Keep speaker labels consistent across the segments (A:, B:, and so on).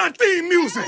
A: my theme music.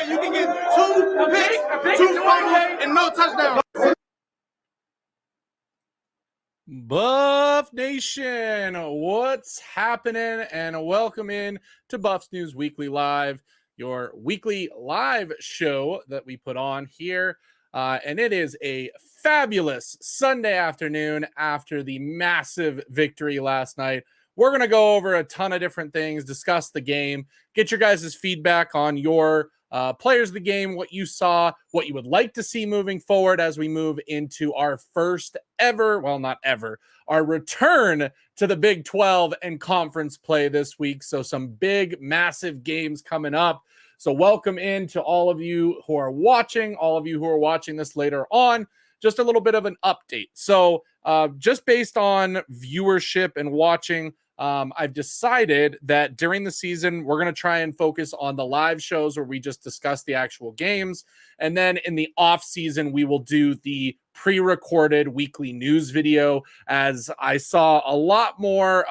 A: You can get two picks, two fumbles, and no touchdown.
B: Buff Nation, what's happening? And welcome in to Buffs News Weekly Live, your weekly live show that we put on here. And it is a fabulous Sunday afternoon after the massive victory last night. We're going to go over a ton of different things, discuss the game, get your guys' feedback on your players of the game, what you saw, what you would like to see moving forward as we move into our first ever, well, not ever, our return to the Big 12 and conference play this week. So some big, massive games coming up. So welcome in to all of you who are watching, all of you who are watching this later on. Just a little bit of an update. So just based on viewership and watching, I've decided that during the season, we're going to try and focus on the live shows where we just discuss the actual games. And then in the off season, we will do the pre-recorded weekly news video, as I saw a lot more,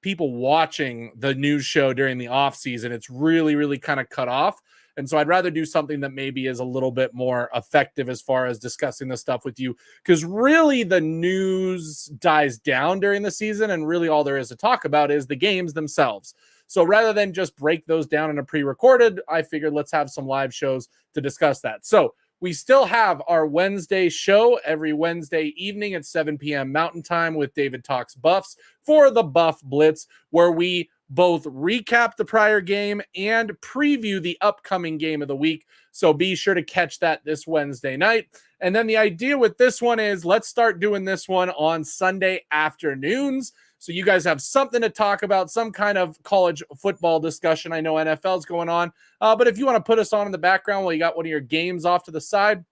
B: people watching the news show during the off season. It's really kind of cut off. And so I'd rather do something that maybe is a little bit more effective as far as discussing the stuff with you, because really the news dies down during the season, and really all there is to talk about is the games themselves. So rather than just break those down in a pre-recorded, I figured let's have some live shows to discuss that. So we still have our Wednesday show every Wednesday evening at 7 p.m. Mountain Time with David Talks Buffs for the Buff Blitz, where we both recap the prior game and preview the upcoming game of the week. So be sure to catch that this Wednesday night. And then the idea with this one is let's start doing this one on Sunday afternoons, so you guys have something to talk about, some kind of college football discussion. I know NFL's going on, but if you want to put us on in the background while you got one of your games off to the side,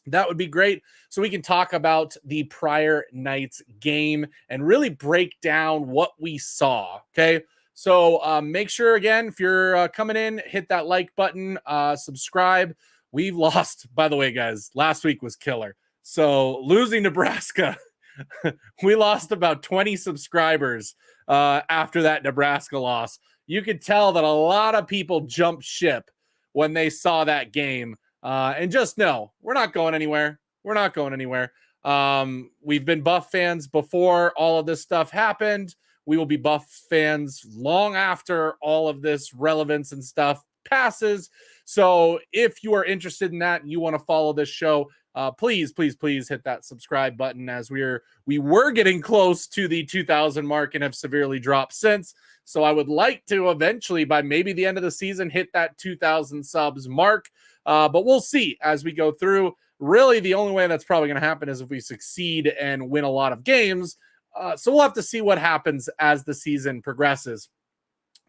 B: that would be great. So we can talk about the prior night's game and really break down what we saw. Okay. So make sure, again, if you're coming in, hit that like button, subscribe. We've lost, by the way, guys, last week was killer. So losing Nebraska, we lost about 20 subscribers after that Nebraska loss. You could tell that a lot of people jumped ship when they saw that game. And just know, we're not going anywhere. We're not going anywhere. We've been Buff fans before all of this stuff happened. We will be Buff fans long after all of this relevance and stuff passes. So if you are interested in that and you want to follow this show, please hit that subscribe button, as we were getting close to the 2,000 mark and have severely dropped since. So I would like to eventually, by maybe the end of the season, hit that 2,000 subs mark. But we'll see as we go through. Really, the only way that's probably going to happen is if we succeed and win a lot of games. So we'll have to see what happens as the season progresses.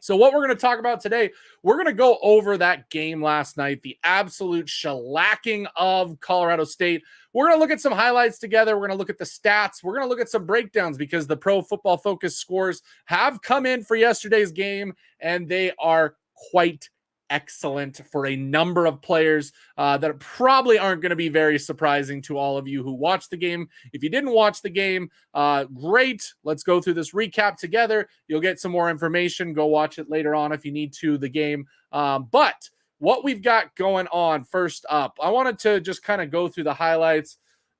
B: So what we're going to talk about today, we're going to go over that game last night, the absolute shellacking of Colorado State. We're going to look at some highlights together. We're going to look at the stats. We're going to look at some breakdowns, because the Pro Football Focus scores have come in for yesterday's game, and they are quite excellent for a number of players that probably aren't going to be very surprising to all of you who watched the game. If you didn't watch the game, great. Let's go through this recap together. You'll get some more information. Go watch it later on if you need to, the game. But what we've got going on, first up, I wanted to just kind of go through the highlights.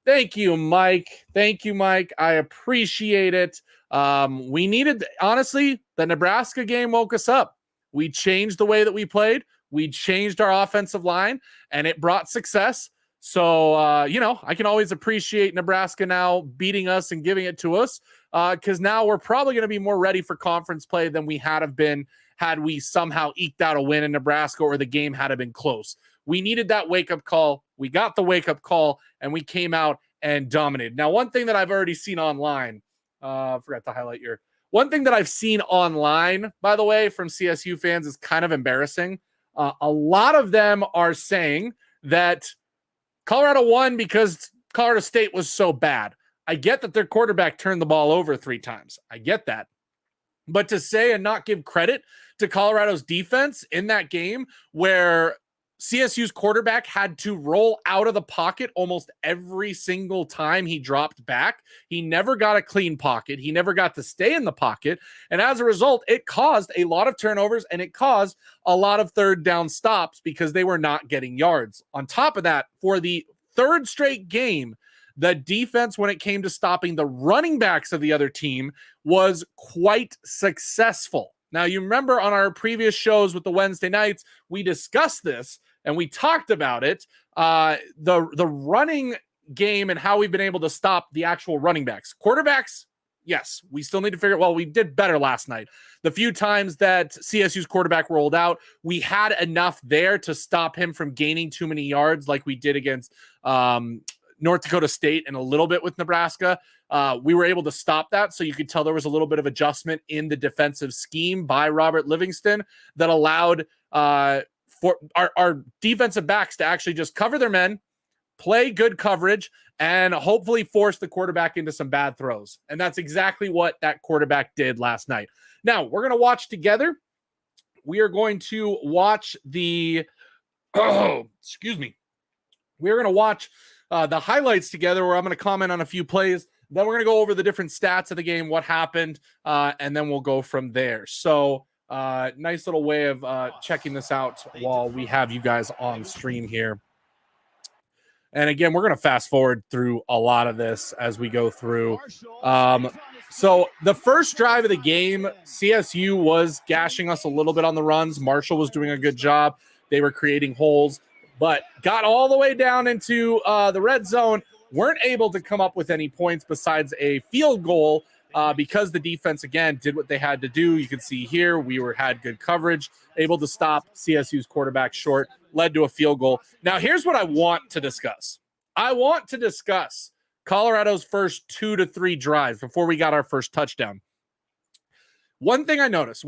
B: Thank you, Mike. Thank you, Mike. I appreciate it. We needed, honestly, the Nebraska game woke us up. We changed the way that we played. We changed our offensive line, and it brought success. So, I can always appreciate Nebraska now beating us and giving it to us, because now we're probably going to be more ready for conference play than we had have been had we somehow eked out a win in Nebraska or the game had been close. We needed that wake-up call. We got the wake-up call, and we came out and dominated. Now, one thing that I've already seen online, forgot to highlight your, one thing that I've seen online, by the way, from CSU fans is kind of embarrassing. A lot of them are saying that Colorado won because Colorado State was so bad. I get that their quarterback turned the ball over 3 times. I get that. But to say and not give credit to Colorado's defense in that game where CSU's quarterback had to roll out of the pocket almost every single time he dropped back. He never got a clean pocket. He never got to stay in the pocket. And as a result, it caused a lot of turnovers and it caused a lot of third down stops because they were not getting yards. On top of that, for the 3rd straight game, the defense, when it came to stopping the running backs of the other team, was quite successful. Now, you remember on our previous shows with the Wednesday nights, we discussed this and we talked about it, the running game and how we've been able to stop the actual running backs. Quarterbacks, yes, we still need to figure, well, we did better last night. The few times that CSU's quarterback rolled out, we had enough there to stop him from gaining too many yards like we did against North Dakota State and a little bit with Nebraska. We were able to stop that. So you could tell there was a little bit of adjustment in the defensive scheme by Robert Livingston that allowed for our defensive backs to actually just cover their men, play good coverage, and hopefully force the quarterback into some bad throws. And that's exactly what that quarterback did last night. Now, we're going to watch together. We are going to watch the, excuse me. We're going to watch the highlights together where I'm going to comment on a few plays. Then we're going to go over the different stats of the game, what happened, and then we'll go from there. So nice little way of checking this out while we have you guys on stream here. And again, we're going to fast forward through a lot of this as we go through. So the first drive of the game, CSU was gashing us a little bit on the runs. Marshall was doing a good job. They were creating holes, but got all the way down into the red zone, weren't able to come up with any points besides a field goal because the defense, again, did what they had to do. You can see here, we had good coverage, able to stop CSU's quarterback short, led to a field goal. Now, here's what I want to discuss. I want to discuss Colorado's first 2 to 3 drives before we got our first touchdown. One thing I noticed,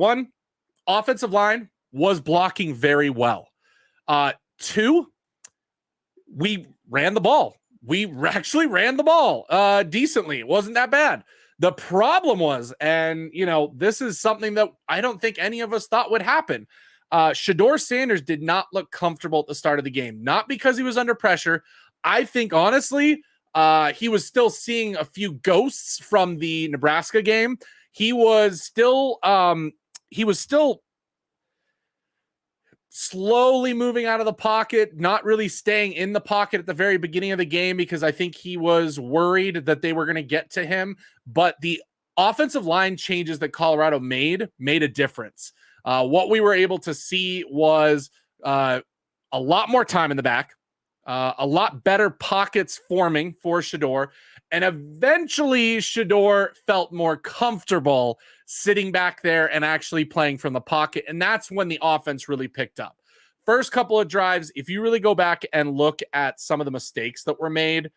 B: offensive line was blocking very well. 2, we ran the ball. We actually ran the ball decently. It wasn't that bad. The problem was, and this is something that I don't think any of us thought would happen. Shedeur Sanders did not look comfortable at the start of the game, not because he was under pressure. I think honestly, he was still seeing a few ghosts from the Nebraska game. He was still slowly moving out of the pocket, not really staying in the pocket at the very beginning of the game because I think he was worried that they were going to get to him. But the offensive line changes that Colorado made a difference. What we were able to see was a lot more time in the back, a lot better pockets forming for Shedeur, and eventually Shedeur felt more comfortable sitting back there and actually playing from the pocket, and that's when the offense really picked up. First couple of drives, if you really go back and look at some of the mistakes that were made,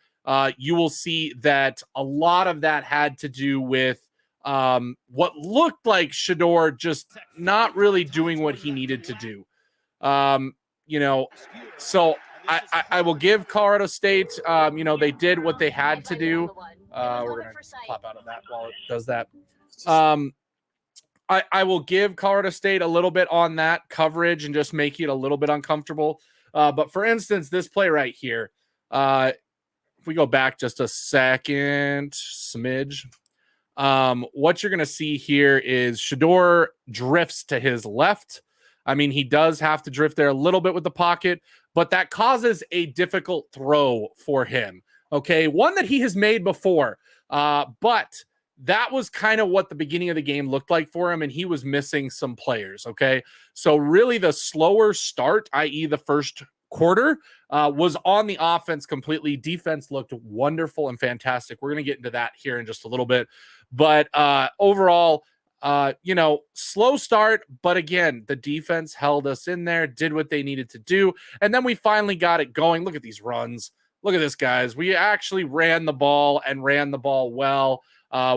B: you will see that a lot of that had to do with what looked like Shedeur just not really doing what he needed to do. So I will give Colorado State, they did what they had to do. We're going to pop out of that while it does that. I will give Colorado State a little bit on that coverage and just make it a little bit uncomfortable. But for instance, this play right here, if we go back just a second, smidge, what you're going to see here is Shedeur drifts to his left. I mean, he does have to drift there a little bit with the pocket, but that causes a difficult throw for him. Okay, one that he has made before, but that was kind of what the beginning of the game looked like for him, and he was missing some players, okay? So really the slower start, i.e. the first quarter, was on the offense completely. Defense looked wonderful and fantastic. We're going to get into that here in just a little bit. But overall, Slow start, but again, the defense held us in there, did what they needed to do, and then we finally got it going. Look at these runs. Look at this, guys. We actually ran the ball and ran the ball well.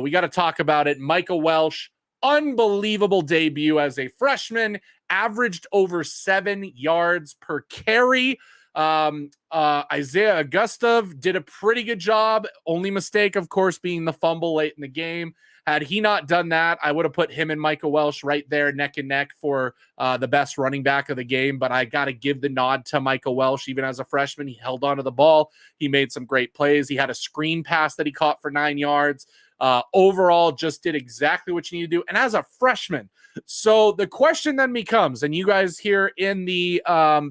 B: We got to talk about it. Micah Welsh, unbelievable debut as a freshman, averaged over 7 yards per carry. Isaiah Augustov did a pretty good job. Only mistake, of course, being the fumble late in the game. Had he not done that, I would have put him and Micah Welsh right there neck and neck for the best running back of the game. But I got to give the nod to Micah Welsh. Even as a freshman, he held onto the ball. He made some great plays. He had a screen pass that he caught for 9 yards. Overall, just did exactly what you need to do. And as a freshman, so the question then becomes, and you guys here in the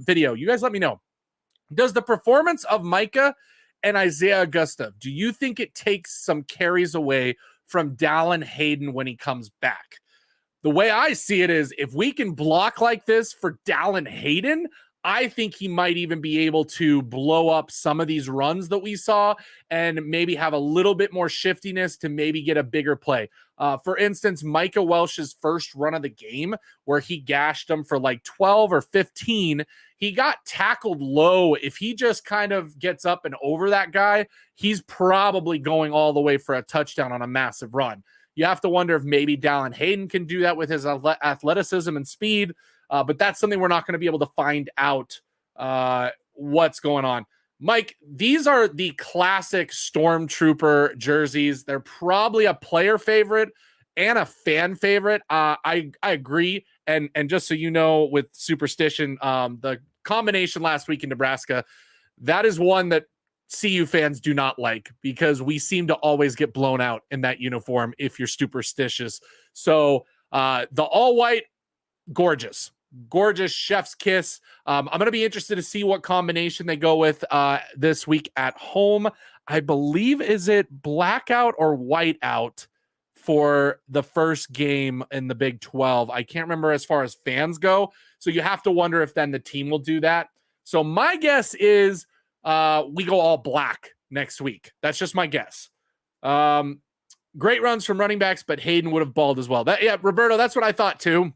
B: video, you guys let me know, does the performance of Micah and Isaiah Augustov, do you think it takes some carries away from Dallin Hayden when he comes back? The way I see it is, if we can block like this for Dallin Hayden, I think he might even be able to blow up some of these runs that we saw and maybe have a little bit more shiftiness to maybe get a bigger play. For instance, Micah Welsh's first run of the game where he gashed him for like 12 or 15, he got tackled low. If he just kind of gets up and over that guy, he's probably going all the way for a touchdown on a massive run. You have to wonder if maybe Dallin Hayden can do that with his athleticism and speed. But that's something we're not going to be able to find out what's going on. Mike, these are the classic Stormtrooper jerseys. They're probably a player favorite and a fan favorite. I agree. And just so you know, with Superstition, the combination last week in Nebraska, that is one that CU fans do not like, because we seem to always get blown out in that uniform if you're superstitious. So the all white, gorgeous chef's kiss. I'm going to be interested to see what combination they go with this week at home. I believe, is it blackout or whiteout for the first game in the Big 12? I can't remember as far as fans go. So you have to wonder if then the team will do that. So my guess is we go all black next week. That's just my guess. Great runs from running backs, but Hayden would have balled as well. Roberto, that's what I thought too.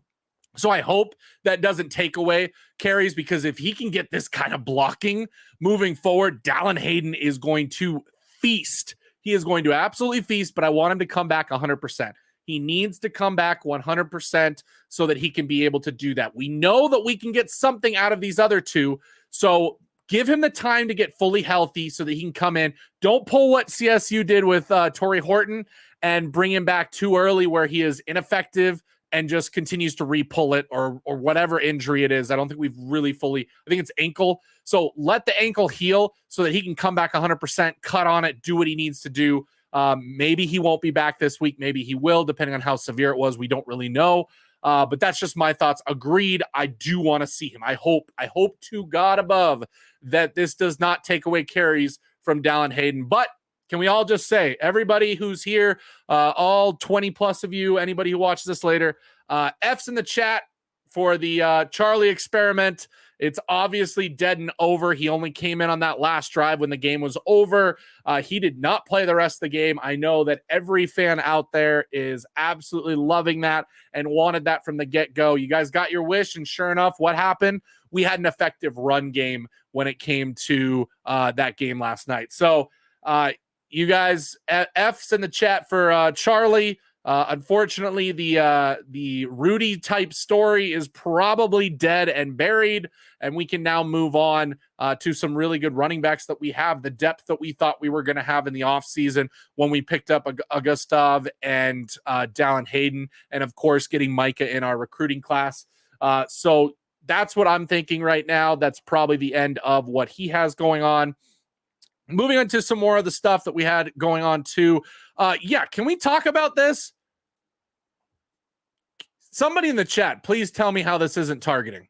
B: So I hope that doesn't take away carries, because if he can get this kind of blocking moving forward, Dallin Hayden is going to feast. He is going to absolutely feast, but I want him to come back 100%. He needs to come back 100% so that he can be able to do that. We know that we can get something out of these other two, so give him the time to get fully healthy so that he can come in. Don't pull what CSU did with Torrey Horton and bring him back too early where he is ineffective and just continues to re-pull it or whatever injury it is. I don't think we've really fully, I think it's ankle. So let the ankle heal so that he can come back 100%, cut on it, do what he needs to do. Maybe he won't be back this week. Maybe he will, depending on how severe it was. We don't really know. But that's just my thoughts. Agreed. I do want to see him. I hope to God above that this does not take away carries from Dallin Hayden. But can we all just say, everybody who's here, all 20 plus of you, anybody who watches this later, F's in the chat for the Charlie experiment. It's obviously dead and over. He only came in on that last drive when the game was over. He did not play the rest of the game. I know that every fan out there is absolutely loving that and wanted that from the get-go. You guys got your wish, and sure enough, what happened? We had an effective run game when it came to that game last night. So, you guys, F's in the chat for Charlie. Unfortunately, the Rudy type story is probably dead and buried, and we can now move on to some really good running backs that we have, the depth that we thought we were going to have in the offseason when we picked up Augustov and Dallin Hayden, and of course getting Micah in our recruiting class. So that's what I'm thinking right now. That's probably the end of what he has going on. Moving on to some more of the stuff that we had going on too. Can we talk about this? Somebody in the chat, please tell me how this isn't targeting.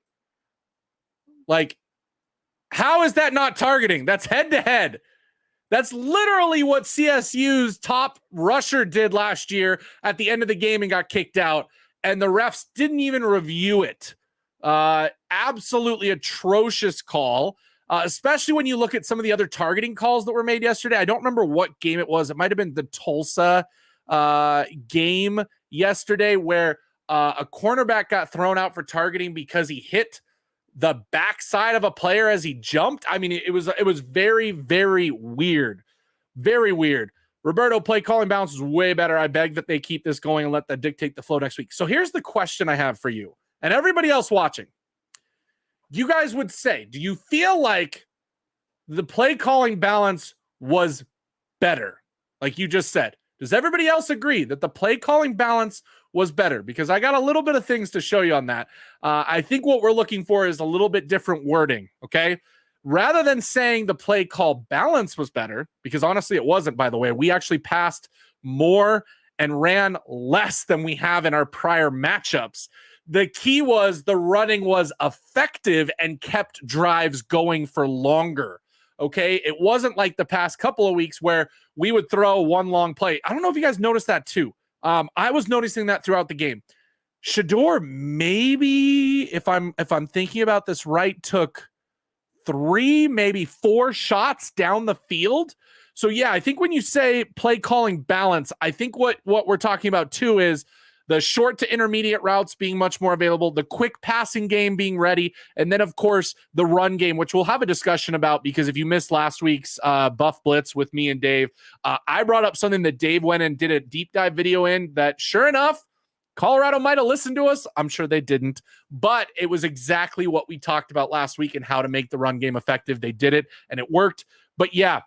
B: Like, how is that not targeting? That's head-to-head. That's literally what CSU's top rusher did last year at the end of the game and got kicked out, and the refs didn't even review it. Absolutely atrocious call. Especially when you look at some of the other targeting calls that were made yesterday. I don't remember what game it was. It might have been the Tulsa game yesterday where a cornerback got thrown out for targeting because he hit the backside of a player as he jumped. I mean, it was very, very weird. Very weird. Roberto, play calling balance is way better. I beg that they keep this going and let that dictate the flow next week. So here's the question I have for you and everybody else watching. You guys would say, do you feel like the play calling balance was better? Like you just said, does everybody else agree that the play calling balance was better? Because I got a little bit of things to show you on that. I think what we're looking for is a little bit different wording. Okay. Rather than saying the play call balance was better, because honestly, it wasn't, by the way. We actually passed more and ran less than we have in our prior matchups. The key was the running was effective and kept drives going for longer. Okay. It wasn't like the past couple of weeks where we would throw one long play. I don't know if you guys noticed that too. I was noticing that throughout the game. Shador, maybe if I'm thinking about this right, took 3, maybe 4 shots down the field. So yeah, I think when you say play calling balance, I think what we're talking about too is the short to intermediate routes being much more available, the quick passing game being ready, and then of course the run game, which we'll have a discussion about, because if you missed last week's Buff Blitz with me and Dave, I brought up something that Dave went and did a deep dive video in that sure enough, Colorado might have listened to us. I'm sure they didn't, but it was exactly what we talked about last week and how to make the run game effective. They did it and it worked. But yeah,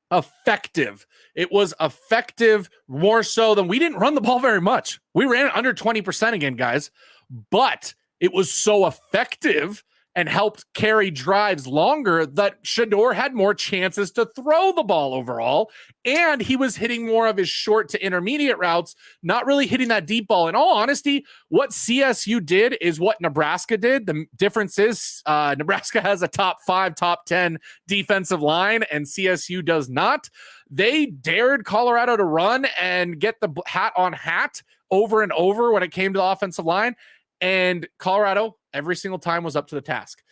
B: effective. It was effective more so than we didn't run the ball very much. We ran it under 20% again, guys, but it was so effective and helped carry drives longer that Shador had more chances to throw the ball overall. And he was hitting more of his short to intermediate routes, not really hitting that deep ball. In all honesty, what CSU did is what Nebraska did. The difference is Nebraska has a top 5, top 10 defensive line, and CSU does not. They dared Colorado to run and get the hat on hat over and over when it came to the offensive line. And Colorado, every single time, was up to the task.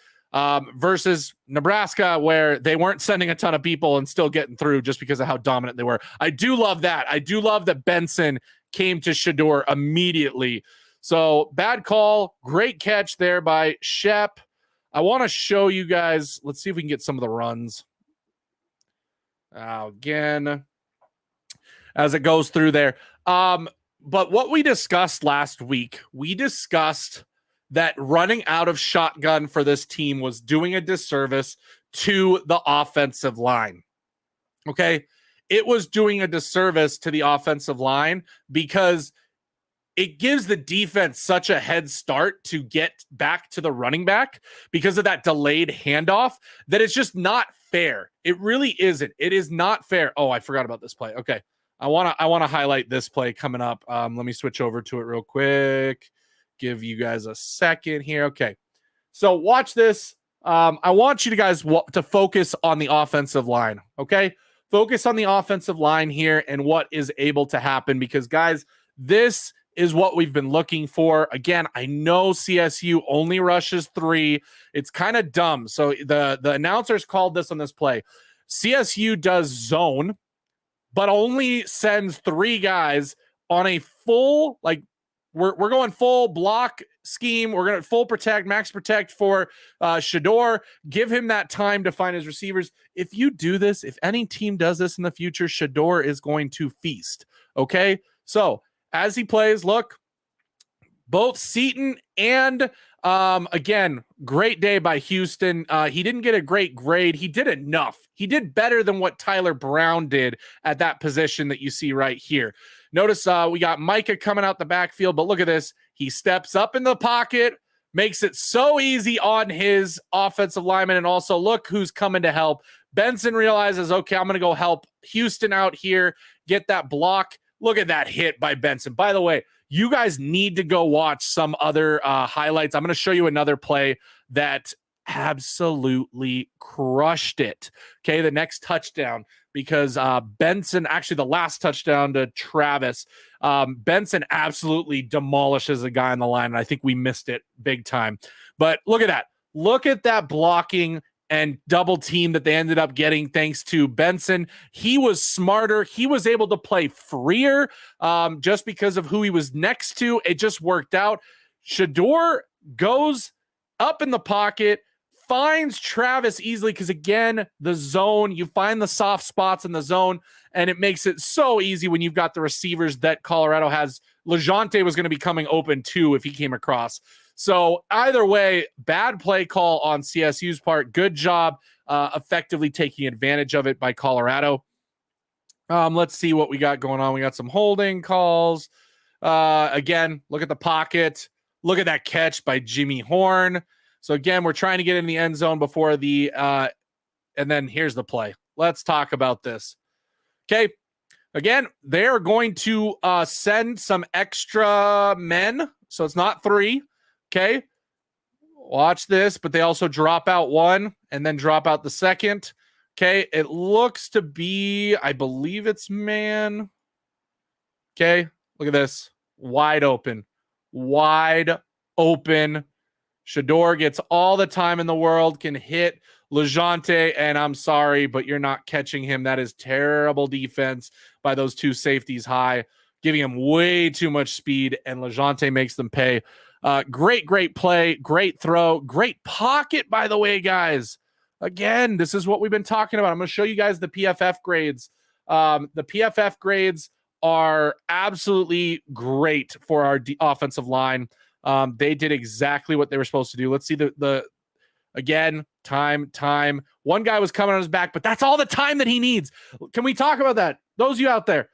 B: Versus Nebraska, where they weren't sending a ton of people and still getting through just because of how dominant they were. I do love that. I do love that Benson came to Shador immediately. So bad call. Great catch there by Shep. I want to show you guys. Let's see if we can get some of the runs. Again, as it goes through there. But what we discussed last week, we discussed that running out of shotgun for this team was doing a disservice to the offensive line. Okay? It was doing a disservice to the offensive line because it gives the defense such a head start to get back to the running back because of that delayed handoff that it's just not fair. It really isn't. It is not fair. Oh, I forgot about this play. Okay. I want to highlight this play coming up. Let me switch over to it real quick. Give you guys a second here. Okay. So watch this. I want you guys to focus on the offensive line. Okay. Focus on the offensive line here and what is able to happen, because guys, this is what we've been looking for. Again, I know CSU only rushes 3. It's kind of dumb. So the announcers called this on this play. CSU does zone, but only sends 3 guys on a full, like, we're going full block scheme. We're going to full protect, max protect for Shador. Give him that time to find his receivers. If you do this, if any team does this in the future, Shador is going to feast. Okay? So as he plays, look, both Seton and again, great day by Houston. He didn't get a great grade. He did enough. He did better than what Tyler Brown did at that position that you see right here. Notice we got Micah coming out the backfield, but look at this. He steps up in the pocket, makes it so easy on his offensive lineman, and also look who's coming to help. Benson realizes, okay, I'm going to go help Houston out here, get that block. Look at that hit by Benson. By the way, you guys need to go watch some other highlights. I'm going to show you another play that absolutely crushed it. Okay, the next touchdown, because Benson, actually the last touchdown to Travis, Benson absolutely demolishes a guy on the line, and I think we missed it big time. But look at that. Look at that blocking and double team that they ended up getting thanks to Benson. He was smarter. He was able to play freer just because of who he was next to. It just worked out. Shador goes up in the pocket, finds Travis easily because, again, the zone, you find the soft spots in the zone, and it makes it so easy when you've got the receivers that Colorado has. LeJounte was going to be coming open too if he came across. So either way, bad play call on CSU's part. Good job effectively taking advantage of it by Colorado. Let's see what we got going on. We got some holding calls. Again, look at the pocket. Look at that catch by Jimmy Horn. So again, we're trying to get in the end zone before the and then here's the play. Let's talk about this. Okay. Again, they're going to send some extra men. So it's not 3. Okay. Watch this, but they also drop out 1 and then drop out the second. Okay. It looks to be, I believe it's man. Okay. Look at this. Wide open. Wide open. Shador gets all the time in the world, can hit LeJounte, and I'm sorry, but you're not catching him. That is terrible defense by those 2 safeties high, giving him way too much speed, and LeJounte makes them pay. Great play, great throw, great pocket, by the way, guys. Again, this is what we've been talking about. I'm going to show you guys the PFF grades. The PFF grades are absolutely great for our offensive line. They did exactly what they were supposed to do. Let's see the again, time. One guy was coming on his back, but that's all the time that he needs. Can we talk about that? Those of you out there,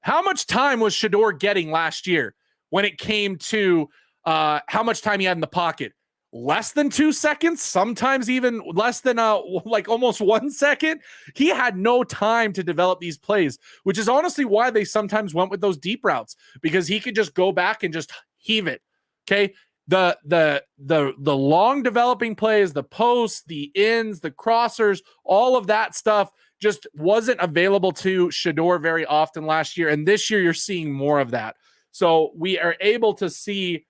B: how much time was Shador getting last year when it came to how much time he had in the pocket? Less than 2 seconds, sometimes even less than like almost 1 second. He had no time to develop these plays, which is honestly why they sometimes went with those deep routes, because he could just go back and just heave it. Okay. The long developing plays, the posts, the ins, the crossers, all of that stuff just wasn't available to Shador very often last year. And this year you're seeing more of that. So we are able to see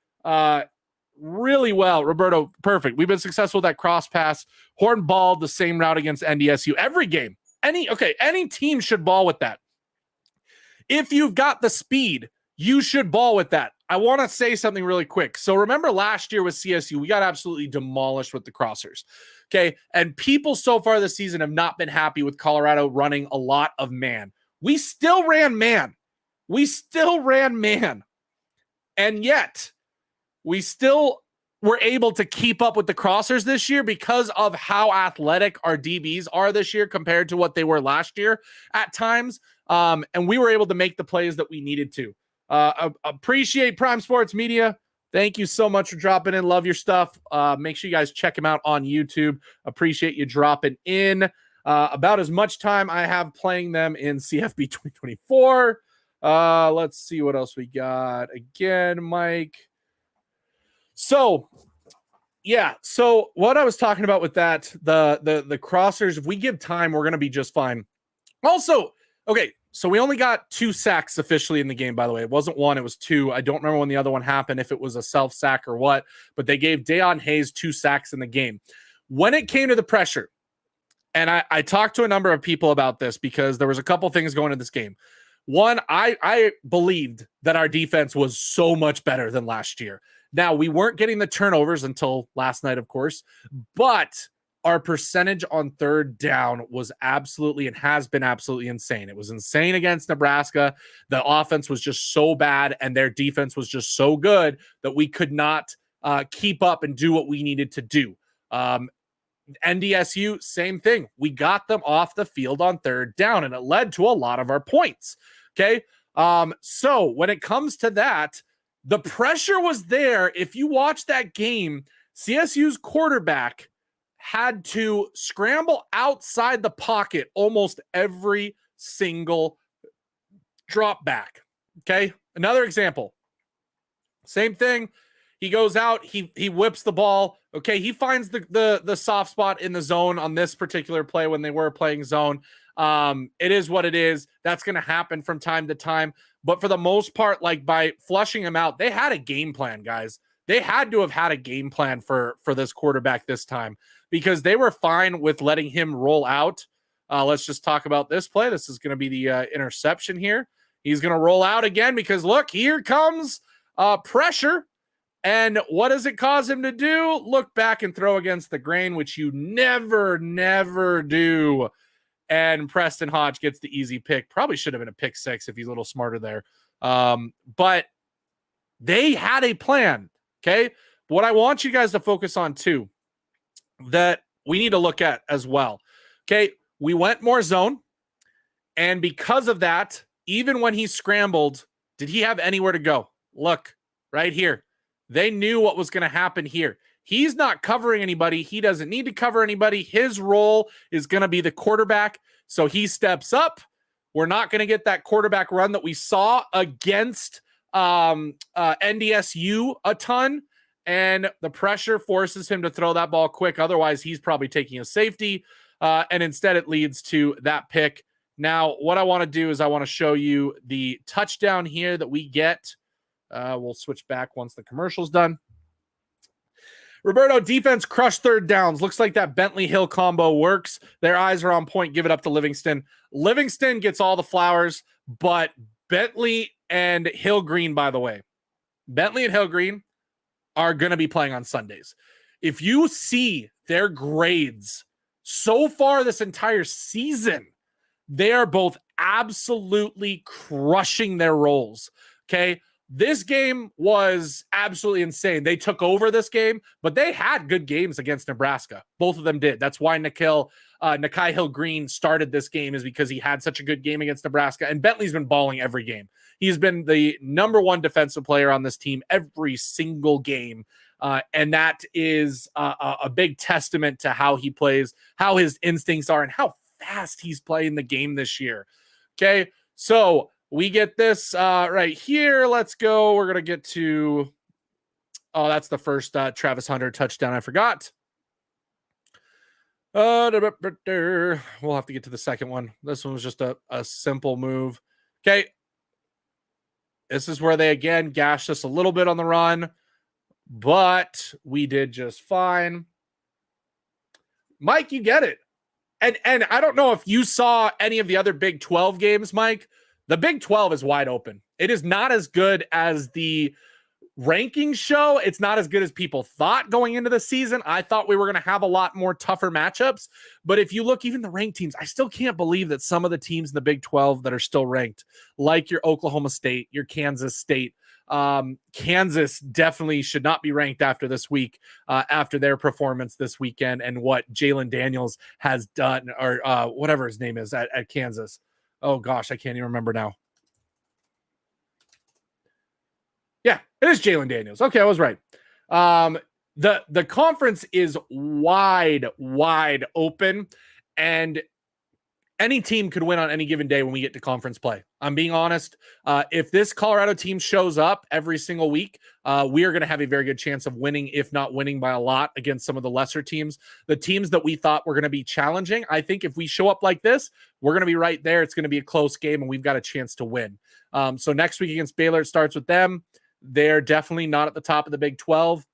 B: really well. Roberto, perfect. We've been successful with that cross pass. Horn balled the same route against NDSU every game. Any team should ball with that. If you've got the speed, you should ball with that. I want to say something really quick. So remember last year with CSU, we got absolutely demolished with the crossers. Okay. And people so far this season have not been happy with Colorado running a lot of man. We still ran man. And yet we still were able to keep up with the crossers this year because of how athletic our DBs are this year compared to what they were last year at times. And we were able to make the plays that we needed to. Appreciate Prime Sports Media. Thank you so much for dropping in. Love your stuff. Make sure you guys check him out on YouTube. Appreciate you dropping in. About as much time I have playing them in CFB 2024. Let's see what else we got. Again, Mike. So, yeah. So what I was talking about with that, the crossers, if we give time, we're going to be just fine. Also, okay. So we only got 2 sacks officially in the game, by the way. It wasn't 1, it was 2. I don't remember when the other one happened, if it was a self-sack or what, but they gave Deion Hayes 2 sacks in the game. When it came to the pressure, and I talked to a number of people about this because there was a couple things going in this game. One, I believed that our defense was so much better than last year. Now, we weren't getting the turnovers until last night, of course, but our percentage on third down was absolutely and has been absolutely insane. It was insane against Nebraska. The offense was just so bad and their defense was just so good that we could not keep up and do what we needed to do. NDSU, same thing. We got them off the field on third down and it led to a lot of our points. Okay. So when it comes to that, the pressure was there. If you watch that game, CSU's quarterback had to scramble outside the pocket almost every single drop back. Okay. Another example. Same thing. He goes out, he whips the ball. Okay. He finds the soft spot in the zone on this particular play when they were playing zone. It is what it is. That's going to happen from time to time. But for the most part, like by flushing him out, they had a game plan, guys. They had to have had a game plan for this quarterback this time, because they were fine with letting him roll out. Let's just talk about this play. This is going to be the interception here. He's going to roll out again because, look, here comes pressure. And what does it cause him to do? Look back and throw against the grain, which you never, never do. And Preston Hodge gets the easy pick. Probably should have been a pick 6 if he's a little smarter there. But they had a plan, okay? What I want you guys to focus on too, that we need to look at as well, okay? We went more zone, and because of that, even when he scrambled, did he have anywhere to go? Look, right here. They knew what was going to happen here. He's not covering anybody. He doesn't need to cover anybody. His role is going to be the quarterback, so he steps up. We're not going to get that quarterback run that we saw against NDSU a ton, and the pressure forces him to throw that ball quick. Otherwise, he's probably taking a safety, and instead it leads to that pick. Now, what I want to do is I want to show you the touchdown here that we get. We'll switch back once the commercial's done. Roberto, defense crushed third downs. Looks like that Bentley Hill combo works. Their eyes are on point. Give it up to Livingston. Livingston gets all the flowers, but Bentley and Hill Green, by the way, Bentley and Hill Green are going to be playing on Sundays. If you see their grades so far this entire season, they are both absolutely crushing their roles. Okay. This game was absolutely insane. They took over this game, but they had good games against Nebraska. Both of them did. That's why Nakai Hill Green started this game, is because he had such a good game against Nebraska. And Bentley's been balling every game. He's been the number one defensive player on this team every single game. And that is a big testament to how he plays, how his instincts are, and how fast he's playing the game this year. Okay, so we get this right here. Let's go. We're going to get to, that's the first Travis Hunter touchdown. I forgot. We'll have to get to the second one. This one was just a simple move. Okay. This is where they, again, gashed us a little bit on the run, but we did just fine. Mike, you get it. And I don't know if you saw any of the other Big 12 games, Mike. The Big 12 is wide open. It is not as good as the rankings show. It's not as good as people thought going into the season. I thought we were going to have a lot more tougher matchups. But if you look, even the ranked teams, I still can't believe that some of the teams in the Big 12 that are still ranked, like your Oklahoma State, your Kansas State, Kansas definitely should not be ranked after this week, after their performance this weekend and what Jalen Daniels has done, or whatever his name is at Kansas. Oh gosh, I can't even remember now. Yeah, it is Jalen Daniels. Okay, I was right. The conference is wide open, and any team could win on any given day when we get to conference play. I'm being honest. If this Colorado team shows up every single week, we are going to have a very good chance of winning, if not winning by a lot, against some of the lesser teams. The teams that we thought were going to be challenging, I think if we show up like this, we're going to be right there. It's going to be a close game, and we've got a chance to win. So next week against Baylor, it starts with them. They're definitely not at the top of the Big 12.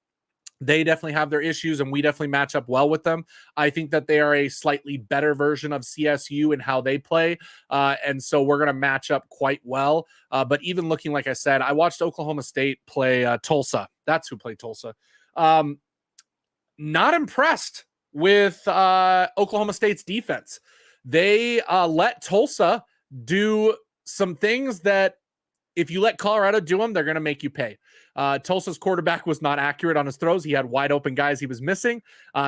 B: They definitely have their issues, and we definitely match up well with them. I think that they are a slightly better version of CSU in how they play, and so we're going to match up quite well. But even looking, like I said, I watched Oklahoma State play Tulsa. That's who played Tulsa. Not impressed with Oklahoma State's defense. They let Tulsa do some things that, if you let Colorado do them, they're going to make you pay. Tulsa's quarterback was not accurate on his throws. He had wide open guys he was missing.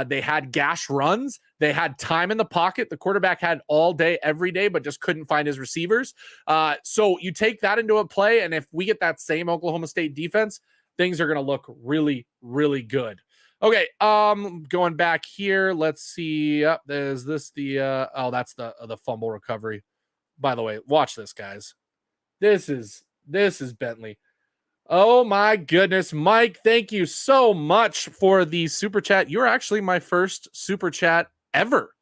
B: They had gash runs. They had time in the pocket. The quarterback had all day, every day, but just couldn't find his receivers. So you take that into a play, and if we get that same Oklahoma State defense, things are going to look really, really good. Okay, going back here, let's see. Is this the that's the fumble recovery. By the way, watch this, guys. This is Bentley. Oh my goodness, Mike, thank you so much for the super chat. You're actually my first super chat ever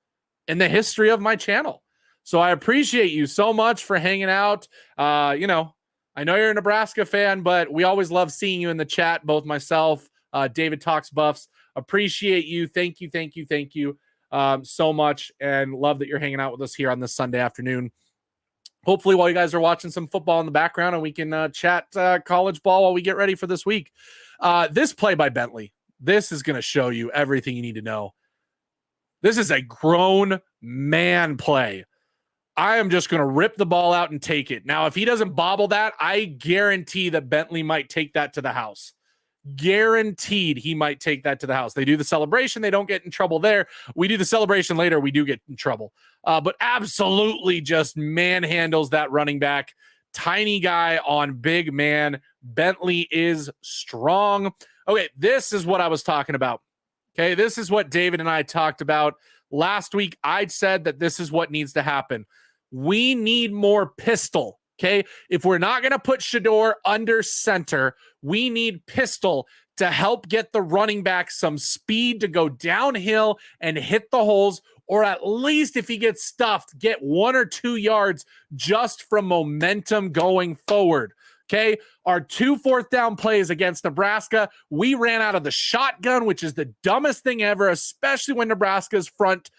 B: in the history of my channel. So I appreciate you so much for hanging out. I know you're a Nebraska fan, but we always love seeing you in the chat, both myself, David Talks Buffs. Appreciate you. Thank you so much, and love that you're hanging out with us here on this Sunday afternoon. Hopefully while you guys are watching some football in the background, and we can chat college ball while we get ready for this week. This play by Bentley, this is going to show you everything you need to know. This is a grown man play. I am just going to rip the ball out and take it. Now, if he doesn't bobble that, I guarantee that Bentley might take that to the house. Guaranteed he might take that to the house. They do the celebration. They don't get in trouble there. We do the celebration later. We do get in trouble. But absolutely just manhandles that running back. Tiny guy on big man. Bentley is strong. Okay, this is what I was talking about. Okay, this is what David and I talked about last week. I said that this is what needs to happen. We need more pistol. Okay, if we're not going to put Shador under center, we need pistol to help get the running back some speed to go downhill and hit the holes, or at least if he gets stuffed, get 1 or 2 yards just from momentum going forward. Okay, our 2 fourth down plays against Nebraska, we ran out of the shotgun, which is the dumbest thing ever, especially when Nebraska's front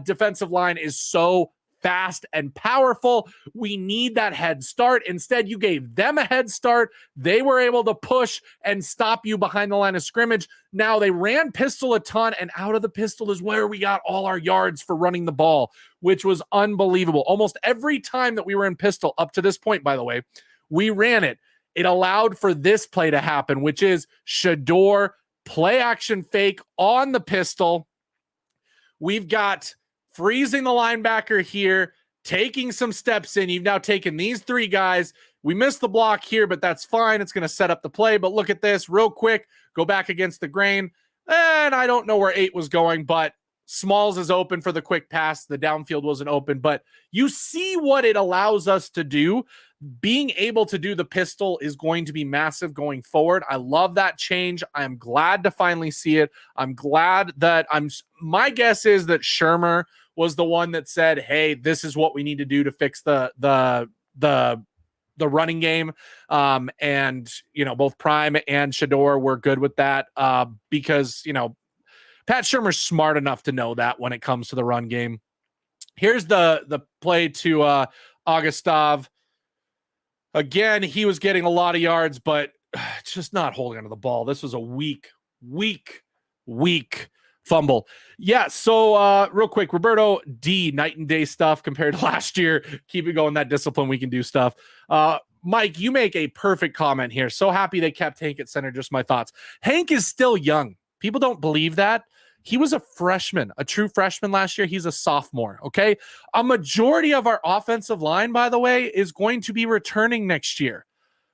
B: defensive line is so fast and powerful. We need that head start. Instead, you gave them a head start. They were able to push and stop you behind the line of scrimmage. Now they ran pistol a ton, and out of the pistol is where we got all our yards for running the ball, which was unbelievable. Almost every time that we were in pistol up to this point, by the way, we ran it. It allowed for this play to happen, which is Shador play action fake on the pistol. We've got freezing the linebacker here, taking some steps in. You've now taken these 3 guys. We missed the block here, but that's fine. It's going to set up the play. But look at this real quick. Go back against the grain. And I don't know where 8 was going, but Smalls is open for the quick pass. The downfield wasn't open, but you see what it allows us to do. Being able to do the pistol is going to be massive going forward. I love that change. I'm glad to finally see it. I'm glad that my guess is that Shermer was the one that said, hey, this is what we need to do to fix the running game. And, both Prime and Shador were good with that because, Pat Shermer's smart enough to know that when it comes to the run game. Here's the play to Augustov. Again, he was getting a lot of yards, but just not holding onto the ball. This was a weak fumble. Yeah, so real quick, Roberto D, night and day stuff compared to last year. Keep it going, that discipline, we can do stuff. Mike, you make a perfect comment here. So happy they kept Hank at center, just my thoughts. Hank is still young. People don't believe that. He was a freshman, a true freshman last year. He's a sophomore, okay? A majority of our offensive line, by the way, is going to be returning next year,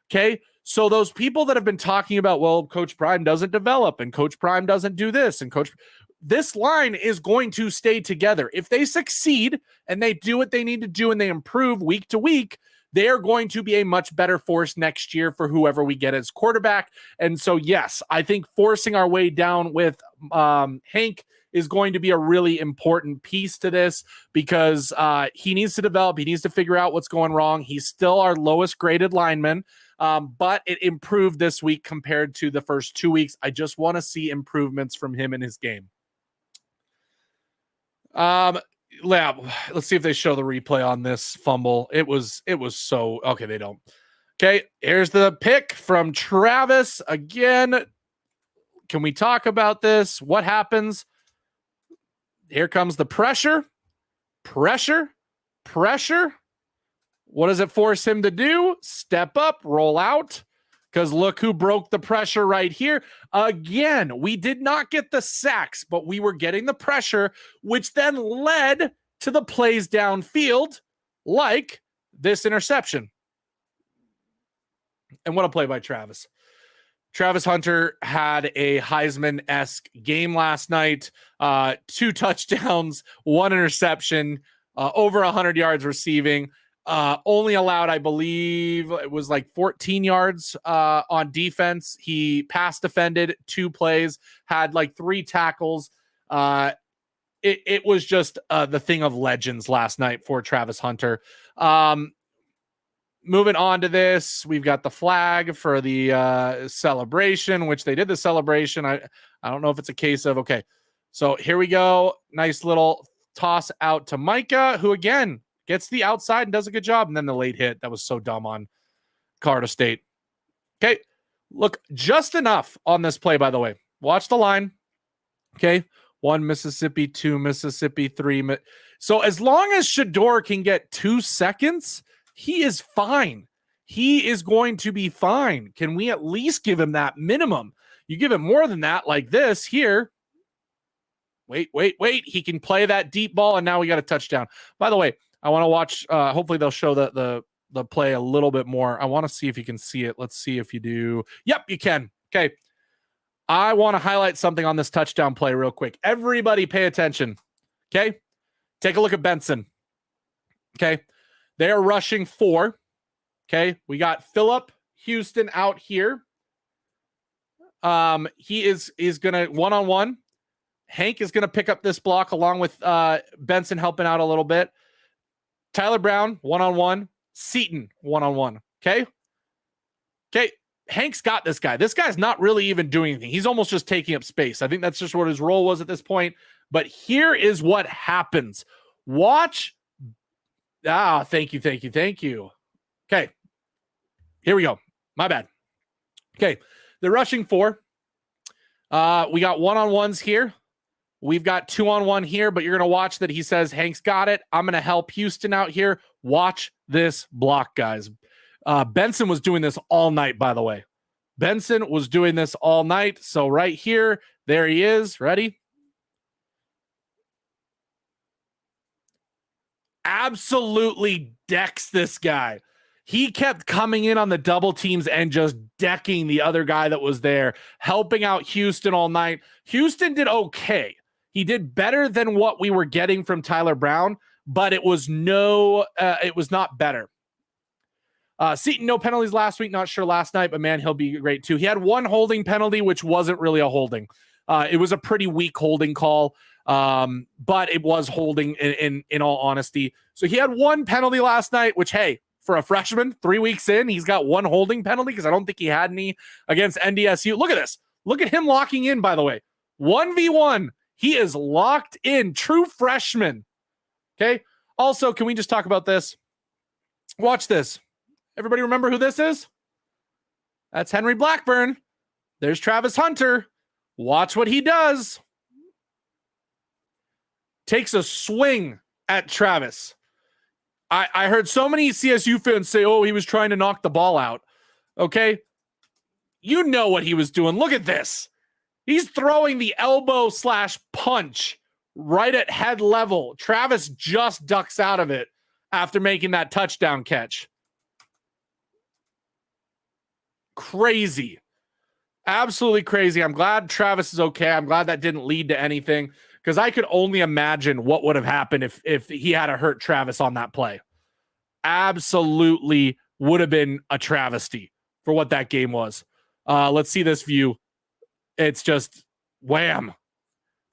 B: okay? So those people that have been talking about, well, Coach Prime doesn't develop and Coach Prime doesn't do this and this line is going to stay together. If they succeed and they do what they need to do and they improve week to week, they are going to be a much better force next year for whoever we get as quarterback. And so, yes, I think forcing our way down with Hank is going to be a really important piece to this because he needs to develop. He needs to figure out what's going wrong. He's still our lowest graded lineman, but it improved this week compared to the first 2 weeks. I just want to see improvements from him in his game. Let's see if they show the replay on this fumble. It was so okay. They don't. Okay, here's the pick from Travis again. Can we talk about this? What happens? Here comes the pressure. What does it force him to do? Step up, roll out. Because look who broke the pressure right here. Again, we did not get the sacks, but we were getting the pressure, which then led to the plays downfield, like this interception. And what a play by Travis. Travis Hunter had a Heisman-esque game last night. 2 touchdowns, 1 interception, over 100 yards receiving. Only allowed, I believe, it was like 14 yards on defense. He pass defended 2 plays, had like 3 tackles. It was just the thing of legends last night for Travis Hunter. moving on to this, we've got the flag for the celebration, which they did the celebration. I don't know if it's a case of, okay, so here we go. Nice little toss out to Micah, who again gets the outside and does a good job. And then the late hit, that was so dumb on Colorado State. Okay, look, just enough on this play, by the way. Watch the line. Okay, 1 Mississippi, 2 Mississippi, 3. So as long as Shedeur can get 2 seconds, he is fine. He is going to be fine. Can we at least give him that minimum? You give him more than that, like this here. Wait. He can play that deep ball, and now we got a touchdown. By the way, I want to watch. Hopefully they'll show the play a little bit more. I want to see if you can see it. Let's see if you do. Yep, you can. Okay. I want to highlight something on this touchdown play real quick. Everybody pay attention. Okay. Take a look at Benson. Okay. They are rushing 4. Okay. We got Phillip Houston out here. He is going to one-on-one. Hank is going to pick up this block along with Benson helping out a little bit. Tyler Brown, one-on-one. Seaton, one-on-one. Okay. Okay. Hank's got this guy. This guy's not really even doing anything. He's almost just taking up space. I think that's just what his role was at this point. But here is what happens. Watch. Thank you. Okay. Here we go. My bad. Okay. They're rushing 4. We got one-on-ones here. We've got 2-on-1 here, but you're going to watch that he says, Hank's got it. I'm going to help Houston out here. Watch this block, guys. Benson was doing this all night, by the way. Benson was doing this all night. So right here, there he is. Ready? Absolutely decks this guy. He kept coming in on the double teams and just decking the other guy that was there, helping out Houston all night. Houston did okay. He did better than what we were getting from Tyler Brown, but it was not better. Seaton, no penalties last week. Not sure last night, but man, he'll be great too. He had 1 holding penalty, which wasn't really a holding. It was a pretty weak holding call, but it was holding in all honesty. So he had 1 penalty last night, which, hey, for a freshman, 3 weeks in, he's got 1 holding penalty because I don't think he had any against NDSU. Look at this. Look at him locking in, by the way. 1v1. He is locked in. True freshman. Okay. Also, can we just talk about this? Watch this. Everybody remember who this is? That's Henry Blackburn. There's Travis Hunter. Watch what he does. Takes a swing at Travis. I heard so many CSU fans say, oh, he was trying to knock the ball out. Okay. You know what he was doing. Look at this. He's throwing the elbow/punch right at head level. Travis just ducks out of it after making that touchdown catch. Crazy. Absolutely crazy. I'm glad Travis is okay. I'm glad that didn't lead to anything because I could only imagine what would have happened if he had to hurt Travis on that play. Absolutely would have been a travesty for what that game was. Let's see this view. It's just wham.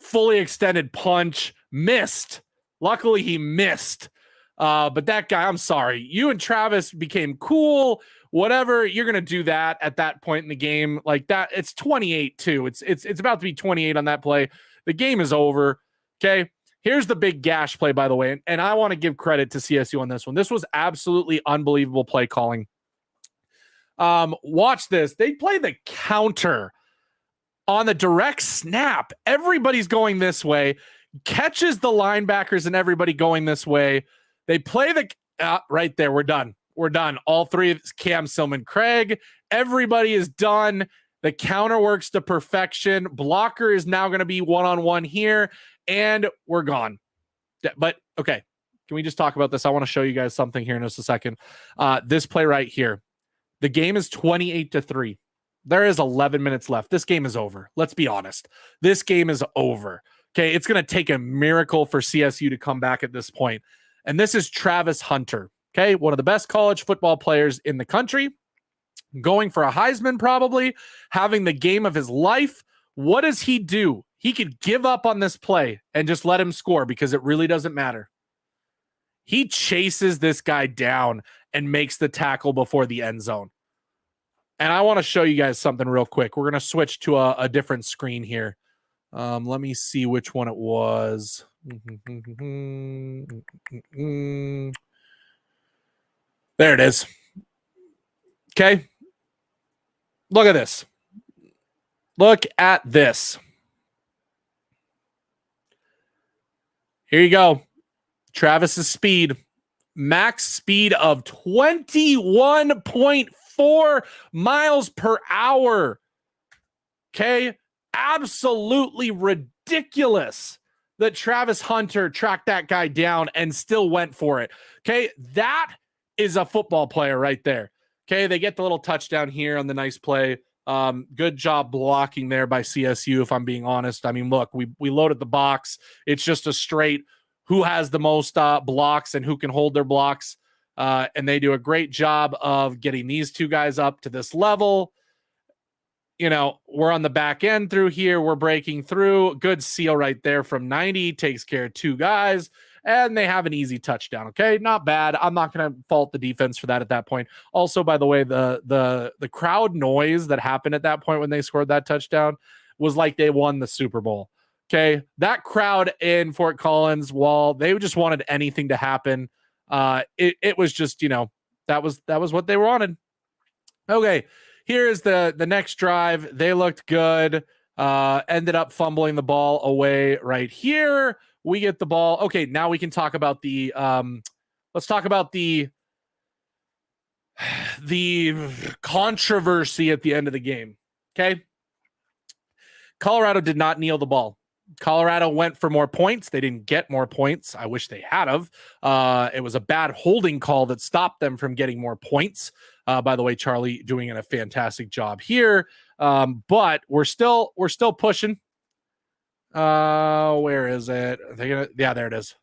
B: Fully extended punch. Missed. Luckily, he missed. But that guy, I'm sorry. You and Travis became cool. Whatever. You're going to do that at that point in the game. Like that. It's 28 too. It's about to be 28 on that play. The game is over. Okay. Here's the big gash play, by the way. And I want to give credit to CSU on this one. This was absolutely unbelievable play calling. Watch this. They play the counter on the direct snap. Everybody's going this way. Catches the linebackers and everybody going this way. They play the right there. We're done. All 3 of Cam, Silman, Craig. Everybody is done. The counter works to perfection. Blocker is now going to be 1-on-1 here, and we're gone. But okay, can we just talk about this? I want to show you guys something here in just a second. This play right here. The game is 28-3. There is 11 minutes left. This game is over. Let's be honest. This game is over. Okay, it's going to take a miracle for CSU to come back at this point. And this is Travis Hunter. Okay, one of the best college football players in the country. Going for a Heisman probably. Having the game of his life. What does he do? He could give up on this play and just let him score because it really doesn't matter. He chases this guy down and makes the tackle before the end zone. And I want to show you guys something real quick. We're going to switch to a different screen here. Let me see which one it was. There it is. Okay. Look at this. Look at this. Here you go. Travis's speed. Max speed of 21.4 miles per hour. Okay. Absolutely ridiculous that Travis Hunter tracked that guy down and still went for it. Okay. That is a football player right there. Okay. They get the little touchdown here on the nice play. Good job blocking there by CSU, if I'm being honest. I mean, look, we loaded the box. It's just a straight who has the most blocks and who can hold their blocks. And they do a great job of getting these two guys up to this level. You know, we're on the back end through here. We're breaking through. Good seal right there from 90. Takes care of two guys. And they have an easy touchdown. Okay, not bad. I'm not going to fault the defense for that at that point. Also, by the way, the crowd noise that happened at that point when they scored that touchdown was like they won the Super Bowl. Okay, that crowd in Fort Collins, while they just wanted anything to happen, it was just, you know, that was what they wanted. Okay, here is the next drive. They looked good. Ended up fumbling the ball away right here. We get the ball. Okay, now we can talk about the let's talk about the controversy at the end of the game. Okay. Colorado did not kneel the ball. Colorado went for more points. They didn't get more points. I wish they had of. It was a bad holding call that stopped them from getting more points. By the way, Charlie doing a fantastic job here. But we're still pushing. Where is it? Yeah, there it is.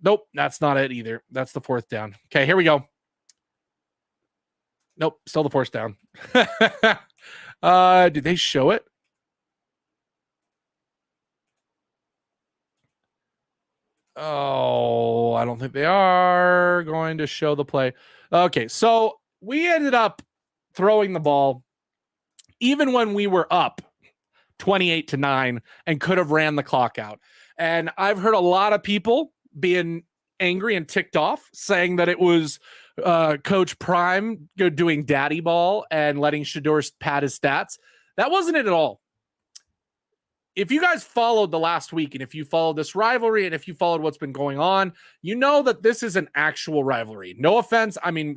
B: Nope, that's not it either. That's the fourth down. Okay, here we go. Nope, still the fourth down. Did they show it? Oh, I don't think they are going to show the play. Okay, so we ended up throwing the ball even when we were up 28-9 and could have ran the clock out. And I've heard a lot of people being angry and ticked off, saying that it was Coach Prime doing daddy ball and letting Shedeur pad his stats. That wasn't it at all. If you guys followed the last week, and if you followed this rivalry, and if you followed what's been going on, you know that this is an actual rivalry. No offense. I mean,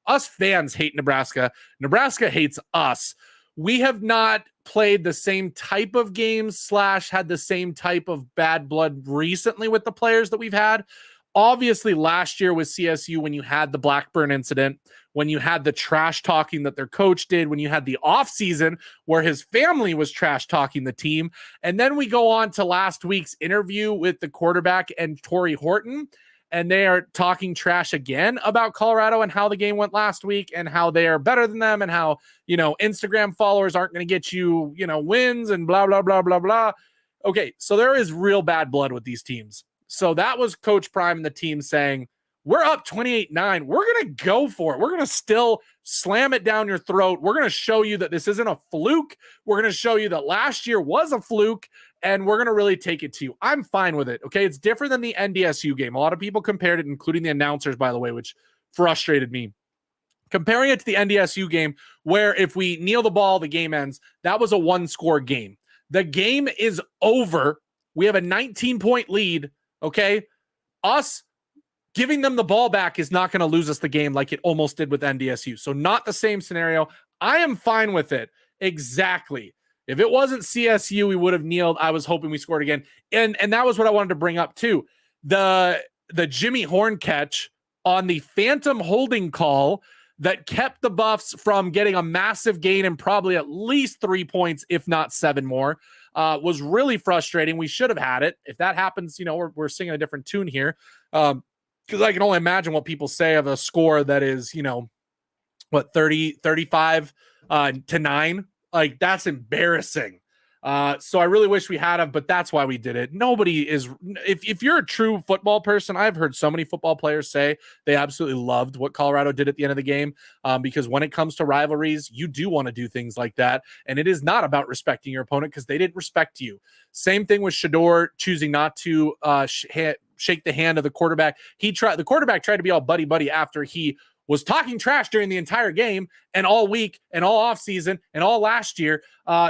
B: us fans hate Nebraska. Nebraska hates us. We have not played the same type of games / had the same type of bad blood recently with the players that we've had. Obviously, last year with CSU, when you had the Blackburn incident, when you had the trash talking that their coach did, when you had the offseason where his family was trash talking the team. And then we go on to last week's interview with the quarterback and Torrey Horton, and they are talking trash again about Colorado and how the game went last week and how they are better than them and how, you know, Instagram followers aren't going to get you, you know, wins and blah, blah, blah, blah, blah. Okay, so there is real bad blood with these teams. So that was Coach Prime and the team saying, we're up 28-9. We're going to go for it. We're going to still slam it down your throat. We're going to show you that this isn't a fluke. We're going to show you that last year was a fluke, and we're going to really take it to you. I'm fine with it, okay? It's different than the NDSU game. A lot of people compared it, including the announcers, by the way, which frustrated me. Comparing it to the NDSU game, where if we kneel the ball, the game ends, that was a one-score game. The game is over. We have a 19-point lead, okay? Us giving them the ball back is not going to lose us the game like it almost did with NDSU. So not the same scenario. I am fine with it. Exactly. If it wasn't CSU, we would have kneeled. I was hoping we scored again. And that was what I wanted to bring up too. The Jimmy Horn catch on the phantom holding call that kept the Buffs from getting a massive gain and probably at least 3 points, if not 7 more, was really frustrating. We should have had it. If that happens, you know, we're singing a different tune here. Because I can only imagine what people say of a score that is, you know, what, 35 to 9. Like, that's embarrassing. So I really wish we had him, but that's why we did it. Nobody is, if you're a true football person, I've heard so many football players say they absolutely loved what Colorado did at the end of the game, because when it comes to rivalries, you do want to do things like that. And it is not about respecting your opponent because they didn't respect you. Same thing with Shedeur choosing not to shake the hand of the quarterback. The quarterback tried to be all buddy after he was talking trash during the entire game and all week and all offseason and all last year.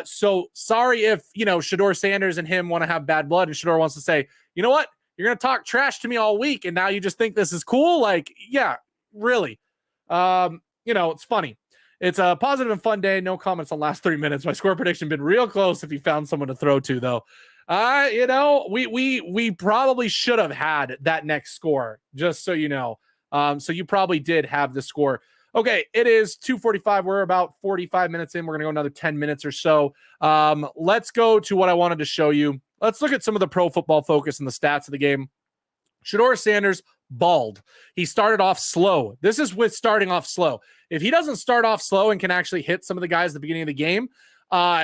B: So sorry if, Shedeur Sanders and him want to have bad blood and Shedeur wants to say, you know what? You're going to talk trash to me all week and now you just think this is cool? Like, yeah, really. It's funny. It's a positive and fun day. No comments on last 3 minutes. My score prediction been real close if you found someone to throw to, though. We probably should have had that next score, just so you know. So you probably did have the score. Okay, it is 2:45. We're about 45 minutes in. We're going to go another 10 minutes or so. Let's go to what I wanted to show you. Let's look at some of the Pro Football Focus and the stats of the game. Shedeur Sanders balled. He started off slow. This is with starting off slow. If he doesn't start off slow and can actually hit some of the guys at the beginning of the game,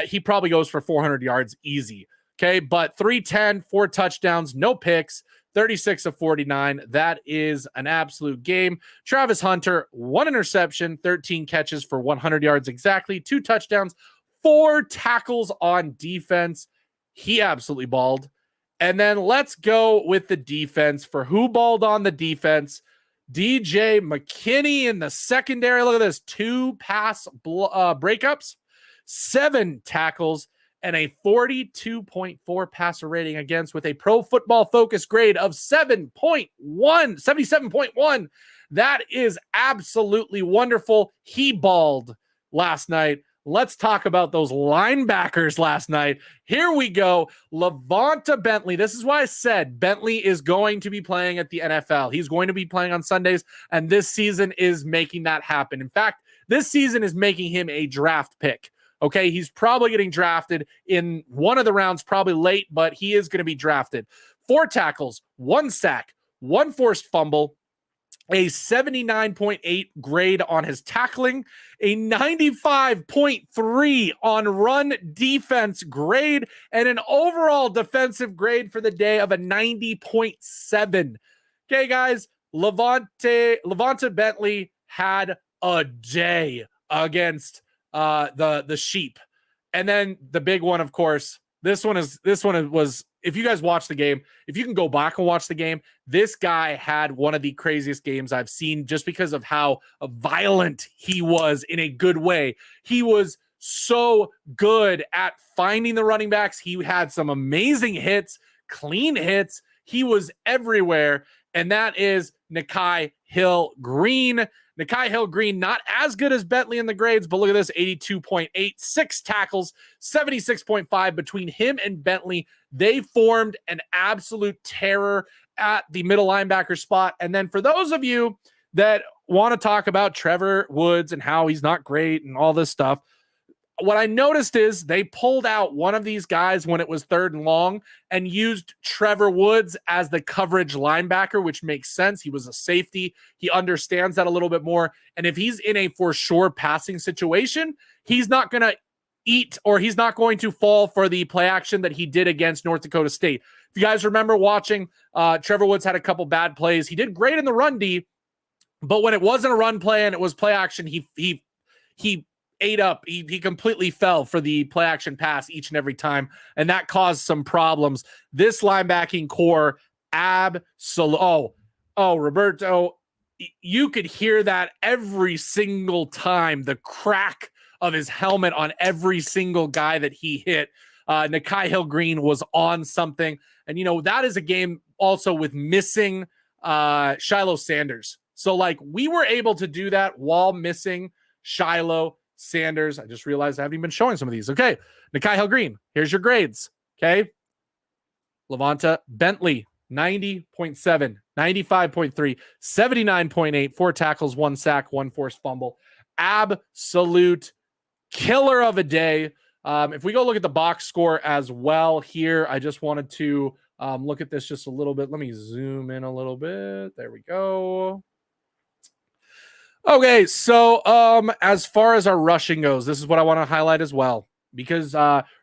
B: he probably goes for 400 yards easy. Okay, but 310, 4 touchdowns, no picks, 36 of 49. That is an absolute game. Travis Hunter, 1 interception, 13 catches for 100 yards exactly, 2 touchdowns, 4 tackles on defense. He absolutely balled. And then let's go with the defense. For who balled on the defense? DJ McKinney in the secondary. Look at this. 2 pass breakups, 7 tackles, and a 42.4 passer rating against with a Pro Football Focus grade of 77.1. That is absolutely wonderful. He balled last night. Let's talk about those linebackers last night. Here we go. Levonta Bentley. This is why I said Bentley is going to be playing at the NFL. He's going to be playing on Sundays, and this season is making that happen. In fact, this season is making him a draft pick. Okay, he's probably getting drafted in one of the rounds, probably late, but he is going to be drafted. 4 tackles, 1 sack, 1 forced fumble, a 79.8 grade on his tackling, a 95.3 on run defense grade, and an overall defensive grade for the day of a 90.7. Okay, guys, Levonta Bentley had a day against the sheep. And then the big one, of course, this one was, if you guys watch the game, if you can go back and watch the game, this guy had one of the craziest games I've seen just because of how violent he was in a good way. He was so good at finding the running backs. He had some amazing hits, clean hits. He was everywhere. And that is Nikhai Hill-Green. Nikhai Hill-Green, not as good as Bentley in the grades, but look at this, 82.8, 6 tackles, 76.5 between him and Bentley. They formed an absolute terror at the middle linebacker spot. And then for those of you that want to talk about Trevor Woods and how he's not great and all this stuff, what I noticed is they pulled out one of these guys when it was 3rd and long and used Trevor Woods as the coverage linebacker, which makes sense. He was a safety. He understands that a little bit more. And if he's in a for sure passing situation, he's not going to eat, or he's not going to fall for the play action that he did against North Dakota State. If you guys remember watching, Trevor Woods had a couple bad plays. He did great in the run D, but when it wasn't a run play and it was play action, he ate up. He completely fell for the play action pass each and every time, and that caused some problems. This linebacking core, Roberto, you could hear that every single time, the crack of his helmet on every single guy that he hit. Nikhai Hill-Green was on something, and that is a game also with missing Shiloh Sanders. So we were able to do that while missing Shiloh Sanders. I just realized I haven't even been showing some of these. Okay, Nikhai Hill-Green, here's your grades. Okay, Levonta Bentley, 90.7, 95.3, 79.8, 4 tackles, 1 sack, 1 forced fumble. Absolute killer of a day. If we go look at the box score as well here, I just wanted to look at this just a little bit. Let me zoom in a little bit. There we go. Okay, so as far as our rushing goes, this is what I want to highlight as well, because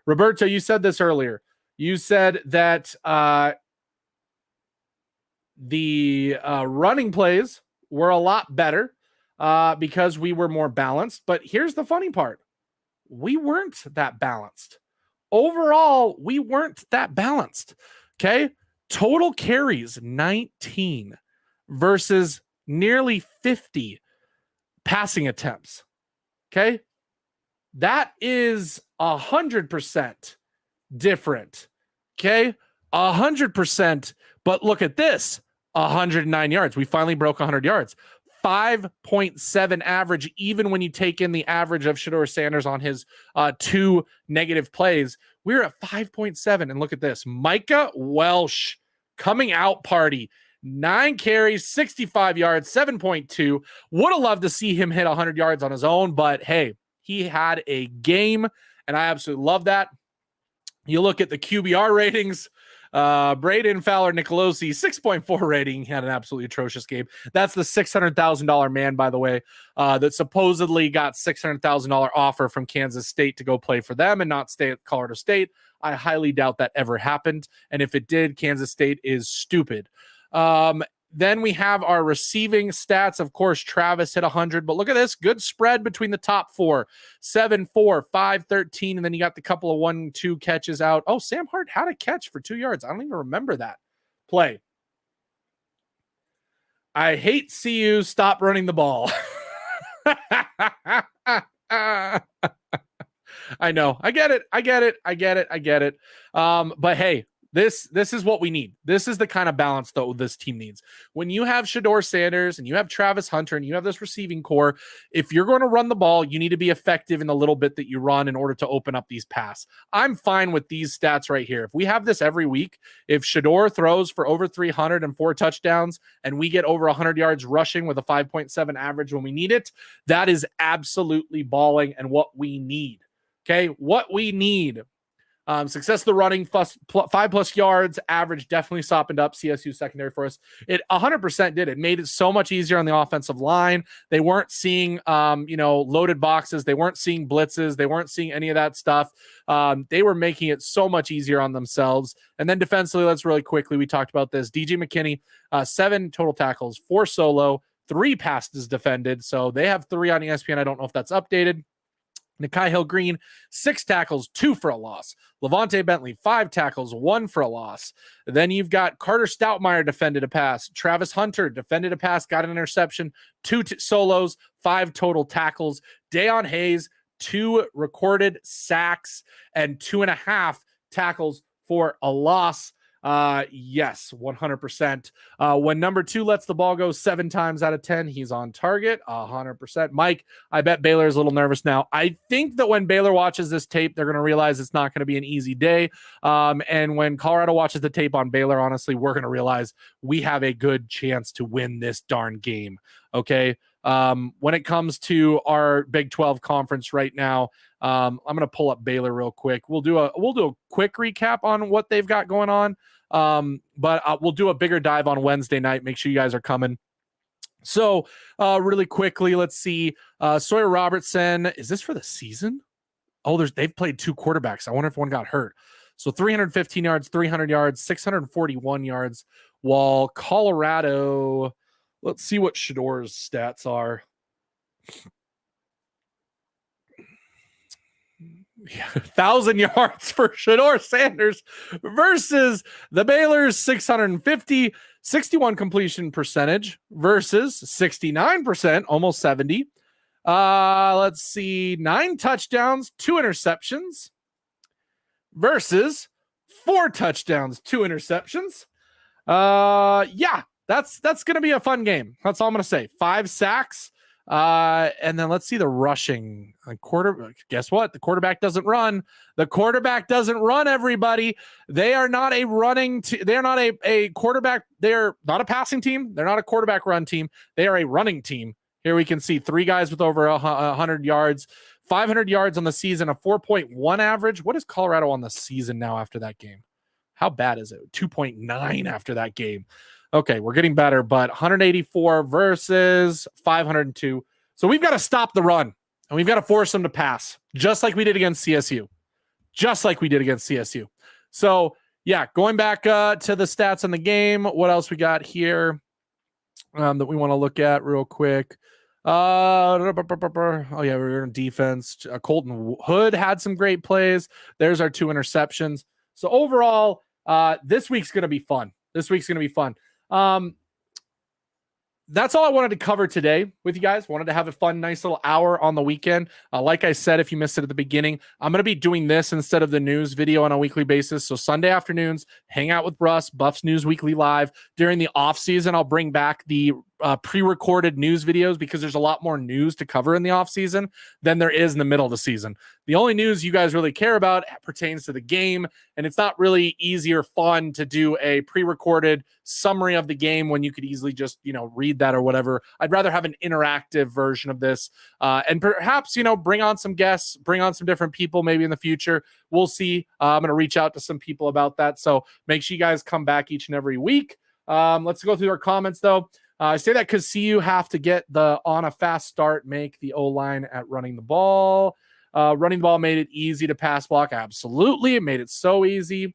B: Roberto, you said this earlier. You said that the running plays were a lot better because we were more balanced. But here's the funny part. We weren't that balanced. Overall, we weren't that balanced. Okay. Total carries 19 versus nearly 50 passing attempts. Okay. That is 100% different. Okay. 100%. But look at this, 109 yards. We finally broke 100 yards. 5.7 average, even when you take in the average of Shedeur Sanders on his 2 negative plays. We're at 5.7. And look at this. Micah Welsh coming out party. 9 carries, 65 yards, 7.2. Would have loved to see him hit 100 yards on his own, but hey, he had a game, and I absolutely love that. You look at the QBR ratings. Braden Fowler Nicolosi, 6.4 rating. He had an absolutely atrocious game. That's the $600,000 man, by the way, that supposedly got $600,000 offer from Kansas State to go play for them and not stay at Colorado State. I highly doubt that ever happened. And if it did, Kansas State is stupid. Then we have our receiving stats. Of course, Travis hit 100, but look at this. Good spread between the top 4. 7, 4, 5, 13, and then you got the couple of 1-2 catches out. Oh, Sam Hart had a catch for 2 yards. I don't even remember that play. I hate CU. Stop running the ball. I know. I get it. But hey, This is what we need. This is the kind of balance, though, this team needs. When you have Shedeur Sanders and you have Travis Hunter and you have this receiving core, if you're going to run the ball, you need to be effective in the little bit that you run in order to open up these passes. I'm fine with these stats right here. If we have this every week, if Shedeur throws for over 300 and 4 touchdowns and we get over 100 yards rushing with a 5.7 average when we need it, that is absolutely balling and what we need. Okay, what we need. Success of the running, 5+ yards, average definitely softened up CSU secondary for us. It 100% did. It made it so much easier on the offensive line. They weren't seeing, loaded boxes. They weren't seeing blitzes. They weren't seeing any of that stuff. They were making it so much easier on themselves. And then defensively, let's really quickly, we talked about this. DJ McKinney, 7 total tackles, 4 solo, 3 passes defended. So they have 3 on ESPN. I don't know if that's updated. Nikai Hill-Green, 6 tackles, 2 for a loss. Levante Bentley, 5 tackles, 1 for a loss. Then you've got Carter Stoutmeyer defended a pass. Travis Hunter defended a pass, got an interception, 2 solos, 5 total tackles. Dayon Hayes, 2 recorded sacks and 2.5 tackles for a loss. Yes, 100%. When number 2 lets the ball go 7 times out of 10, he's on target, 100%. Mike, I bet Baylor is a little nervous now. I think that when Baylor watches this tape, they're going to realize it's not going to be an easy day. And when Colorado watches the tape on Baylor, honestly, we're going to realize we have a good chance to win this darn game. Okay. When it comes to our Big 12 conference right now, I'm going to pull up Baylor real quick. We'll do a quick recap on what they've got going on. But we'll do a bigger dive on Wednesday night. Make sure you guys are coming. So really quickly, let's see. Sawyer Robertson, is this for the season? Oh, they've played 2 quarterbacks. I wonder if one got hurt. So 315 yards, 300 yards, 641 yards, while Colorado, let's see what Shedeur's stats are. Yeah, 1,000 yards for Shedeur Sanders versus the Baylor's 650, 61 completion percentage versus 69%, almost 70. Let's see, 9 touchdowns, 2 interceptions versus 4 touchdowns, 2 interceptions. Yeah, that's going to be a fun game. That's all I'm going to say. 5 sacks. And then let's see the rushing guess what? The quarterback doesn't run. The quarterback doesn't run, everybody. They are not a running they're not a quarterback. They're not a passing team. They're not a quarterback run team. They are a running team. Here we can see 3 guys with over 100 yards, 500 yards on the season, a 4.1 average. What is Colorado on the season now after that game? How bad is it? 2.9 after that game. Okay, we're getting better, but 184 versus 502. So we've got to stop the run, and we've got to force them to pass, just like we did against CSU. just like we did against CSU. So yeah, going back to the stats on the game, what else we got here that we want to look at real quick? Oh yeah, we're in defense. Colton Hood had some great plays. There's our 2 interceptions. So overall, this week's going to be fun. That's all I wanted to cover today with you guys. Wanted to have a fun, nice little hour on the weekend. Like I said, if you missed it at the beginning, I'm going to be doing this instead of the news video on a weekly basis. So Sunday afternoons, hang out with Russ, Buffs News Weekly Live. During the off season, I'll bring back the pre-recorded news videos because there's a lot more news to cover in the off season than there is in the middle of the season. The only news you guys really care about pertains to the game, and it's not really easy or fun to do a pre-recorded summary of the game when you could easily just, read that or whatever. I'd rather have an interactive version of this, and perhaps, bring on some guests, bring on some different people maybe in the future. We'll see. I'm going to reach out to some people about that, so make sure you guys come back each and every week. Let's go through our comments, though. I say that because CU have to get on a fast start, make the O-line at running the ball. Running the ball made it easy to pass block. Absolutely. It made it so easy.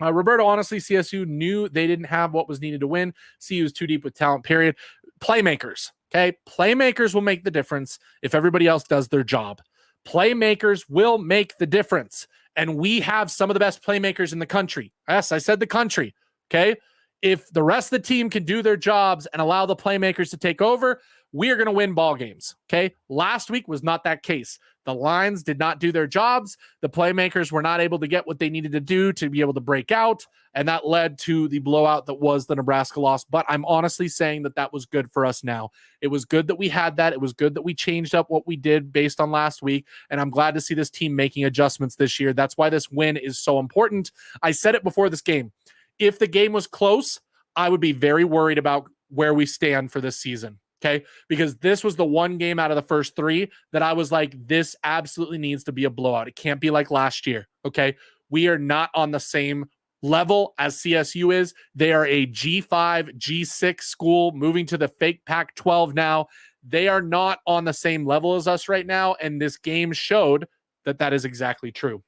B: Roberto, honestly, CSU knew they didn't have what was needed to win. CU is too deep with talent, period. Playmakers, okay? Playmakers will make the difference if everybody else does their job. Playmakers will make the difference. And we have some of the best playmakers in the country. Yes, I said the country, okay? If the rest of the team can do their jobs and allow the playmakers to take over, we are going to win ball games. Okay. Last week was not that case. The lines did not do their jobs. The playmakers were not able to get what they needed to do to be able to break out. And that led to the blowout that was the Nebraska loss. But I'm honestly saying that was good for us now. It was good that we had that. It was good that we changed up what we did based on last week. And I'm glad to see this team making adjustments this year. That's why this win is so important. I said it before this game. If the game was close, I would be very worried about where we stand for this season, okay? Because this was the one game out of the first 3 that I was like, this absolutely needs to be a blowout. It can't be like last year, okay? We are not on the same level as CSU is. They are a G5, G6 school moving to the fake Pac-12 now. They are not on the same level as us right now, and this game showed that is exactly true.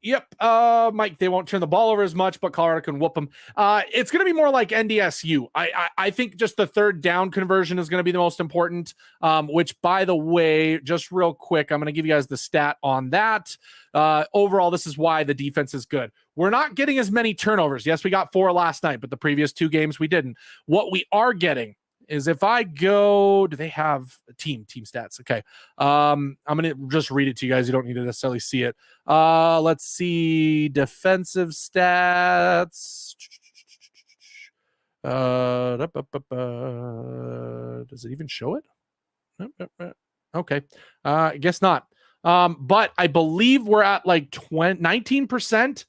B: Yep. Mike, they won't turn the ball over as much, but Colorado can whoop them. It's going to be more like NDSU. I think just the third down conversion is going to be the most important, which, by the way, just real quick, I'm going to give you guys the stat on that. Overall, this is why the defense is good. We're not getting as many turnovers. Yes, we got 4 last night, but the previous 2 games we didn't. What we are getting is if I go, do they have team stats? Okay. I'm going to just read it to you guys. You don't need to necessarily see it. Let's see defensive stats. Does it even show it? Okay. I guess not. But I believe we're at like 19%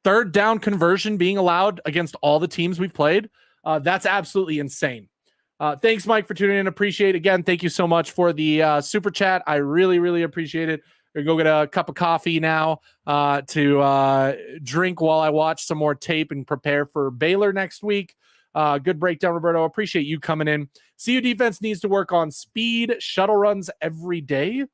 B: third down conversion being allowed against all the teams we've played. That's absolutely insane. Thanks, Mike, for tuning in. Appreciate it. Again, thank you so much for the super chat. I really, really appreciate it. We're going to go get a cup of coffee now to drink while I watch some more tape and prepare for Baylor next week. Good breakdown, Roberto. Appreciate you coming in. CU defense needs to work on speed, shuttle runs every day.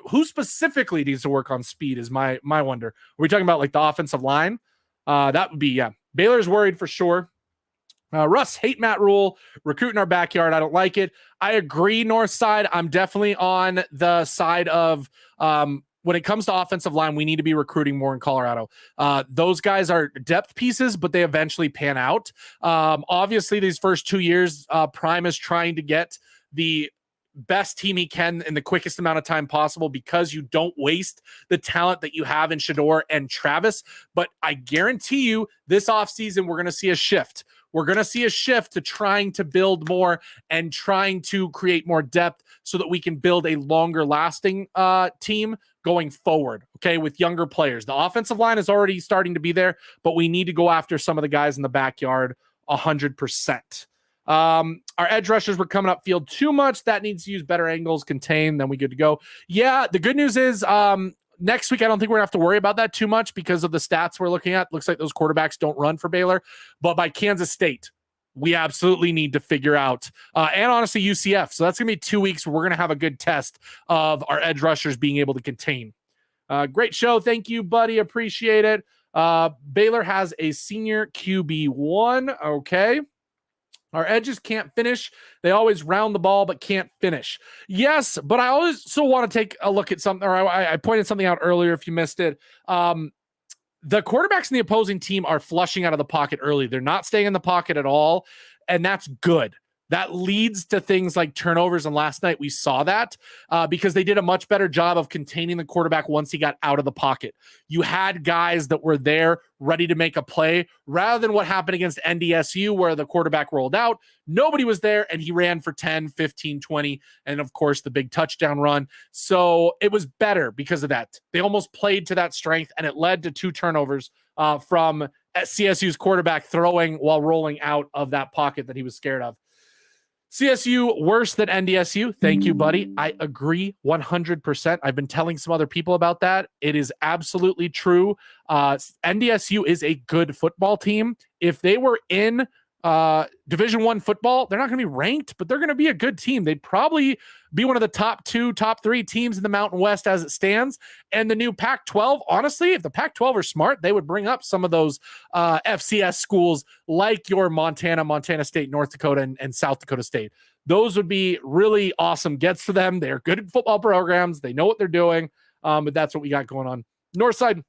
B: Who specifically needs to work on speed is my wonder. Are we talking about like the offensive line? That would be, yeah. Baylor's worried for sure. Russ, hate Matt Rule, recruit in our backyard. I don't like it. I agree, North Side. I'm definitely on the side of when it comes to offensive line, we need to be recruiting more in Colorado. Those guys are depth pieces, but they eventually pan out. Obviously, these first 2 years, Prime is trying to get the best team he can in the quickest amount of time possible because you don't waste the talent that you have in Shador and Travis. But I guarantee you this offseason, we're going to see a shift. We're going to see a shift to trying to build more and trying to create more depth so that we can build a longer lasting team going forward, okay, with younger players. The offensive line is already starting to be there, but we need to go after some of the guys in the backyard 100%. Our edge rushers were coming up field too much. That needs to use better angles, contain, then we good to go. Yeah, the good news is next week, I don't think we're going to have to worry about that too much because of the stats we're looking at. Looks like those quarterbacks don't run for Baylor, but by Kansas State, we absolutely need to figure out. And honestly, UCF. So that's going to be 2 weeks where we're going to have a good test of our edge rushers being able to contain. Great show. Thank you, buddy. Appreciate it. Baylor has a senior QB1. Okay. Our edges can't finish. They always round the ball, but can't finish. Yes, but I always still want to take a look at something, or I pointed something out earlier if you missed it. The quarterbacks in the opposing team are flushing out of the pocket early. They're not staying in the pocket at all, and that's good. That leads to things like turnovers, and last night we saw that because they did a much better job of containing the quarterback once he got out of the pocket. You had guys that were there ready to make a play rather than what happened against NDSU where the quarterback rolled out. Nobody was there, and he ran for 10, 15, 20, and of course the big touchdown run. So it was better because of that. They almost played to that strength, and it led to 2 turnovers from CSU's quarterback throwing while rolling out of that pocket that he was scared of. CSU worse than NDSU. Thank you, buddy. I agree 100%. I've been telling some other people about that. It is absolutely true. NDSU is a good football team. If they were in Division I football, they're not going to be ranked, but they're going to be a good team. They'd probably be one of the top 2, top 3 teams in the Mountain West as it stands. And the new Pac-12, honestly, if the Pac-12 are smart, they would bring up some of those FCS schools like your Montana, Montana State, North Dakota, and South Dakota State. Those would be really awesome gets for them. They're good at football programs. They know what they're doing, but that's what we got going on. Northside,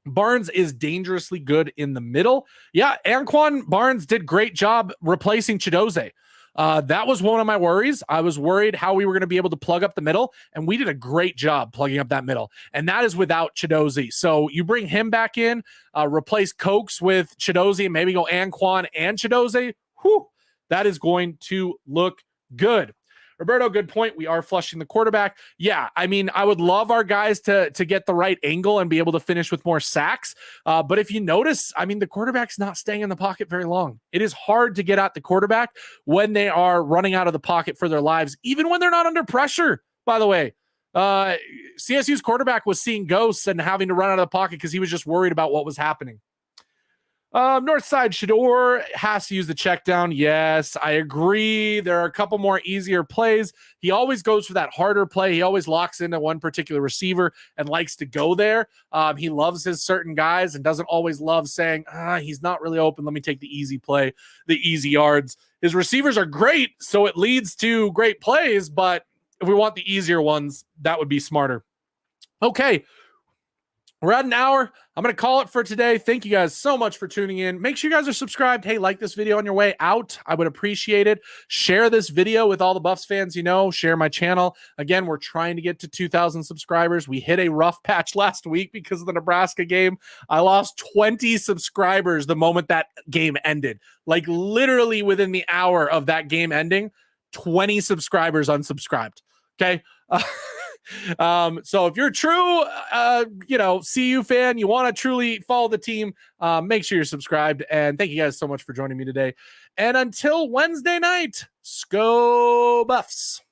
B: Barnes is dangerously good in the middle. Yeah, Anquan Barnes did great job replacing Chidoze. That was one of my worries. I was worried how we were going to be able to plug up the middle, and we did a great job plugging up that middle, and that is without Chidoze. So you bring him back in, replace Cokes with Chidoze, and maybe go Anquan and Chidoze. Whew, that is going to look good. Roberto, good point. We are flushing the quarterback. Yeah, I mean, I would love our guys to get the right angle and be able to finish with more sacks. But if you notice, I mean, the quarterback's not staying in the pocket very long. It is hard to get at the quarterback when they are running out of the pocket for their lives, even when they're not under pressure, by the way. CSU's quarterback was seeing ghosts and having to run out of the pocket because he was just worried about what was happening. Northside Shador has to use the check down. Yes, I agree. There are a couple more easier plays. He always goes for that harder play. He always locks into one particular receiver and likes to go there. He loves his certain guys and doesn't always love saying, he's not really open. Let me take the easy play, the easy yards. His receivers are great, so it leads to great plays, but if we want the easier ones, that would be smarter. Okay. We're at an hour. I'm going to call it for today. Thank you guys so much for tuning in. Make sure you guys are subscribed. Hey, like this video on your way out. I would appreciate it. Share this video with all the Buffs fans you know. Share my channel. Again, we're trying to get to 2,000 subscribers. We hit a rough patch last week because of the Nebraska game. I lost 20 subscribers the moment that game ended. Like literally within the hour of that game ending, 20 subscribers unsubscribed. Okay. So if you're a true, CU fan, you want to truly follow the team, make sure you're subscribed. And thank you guys so much for joining me today. And until Wednesday night, Go Buffs.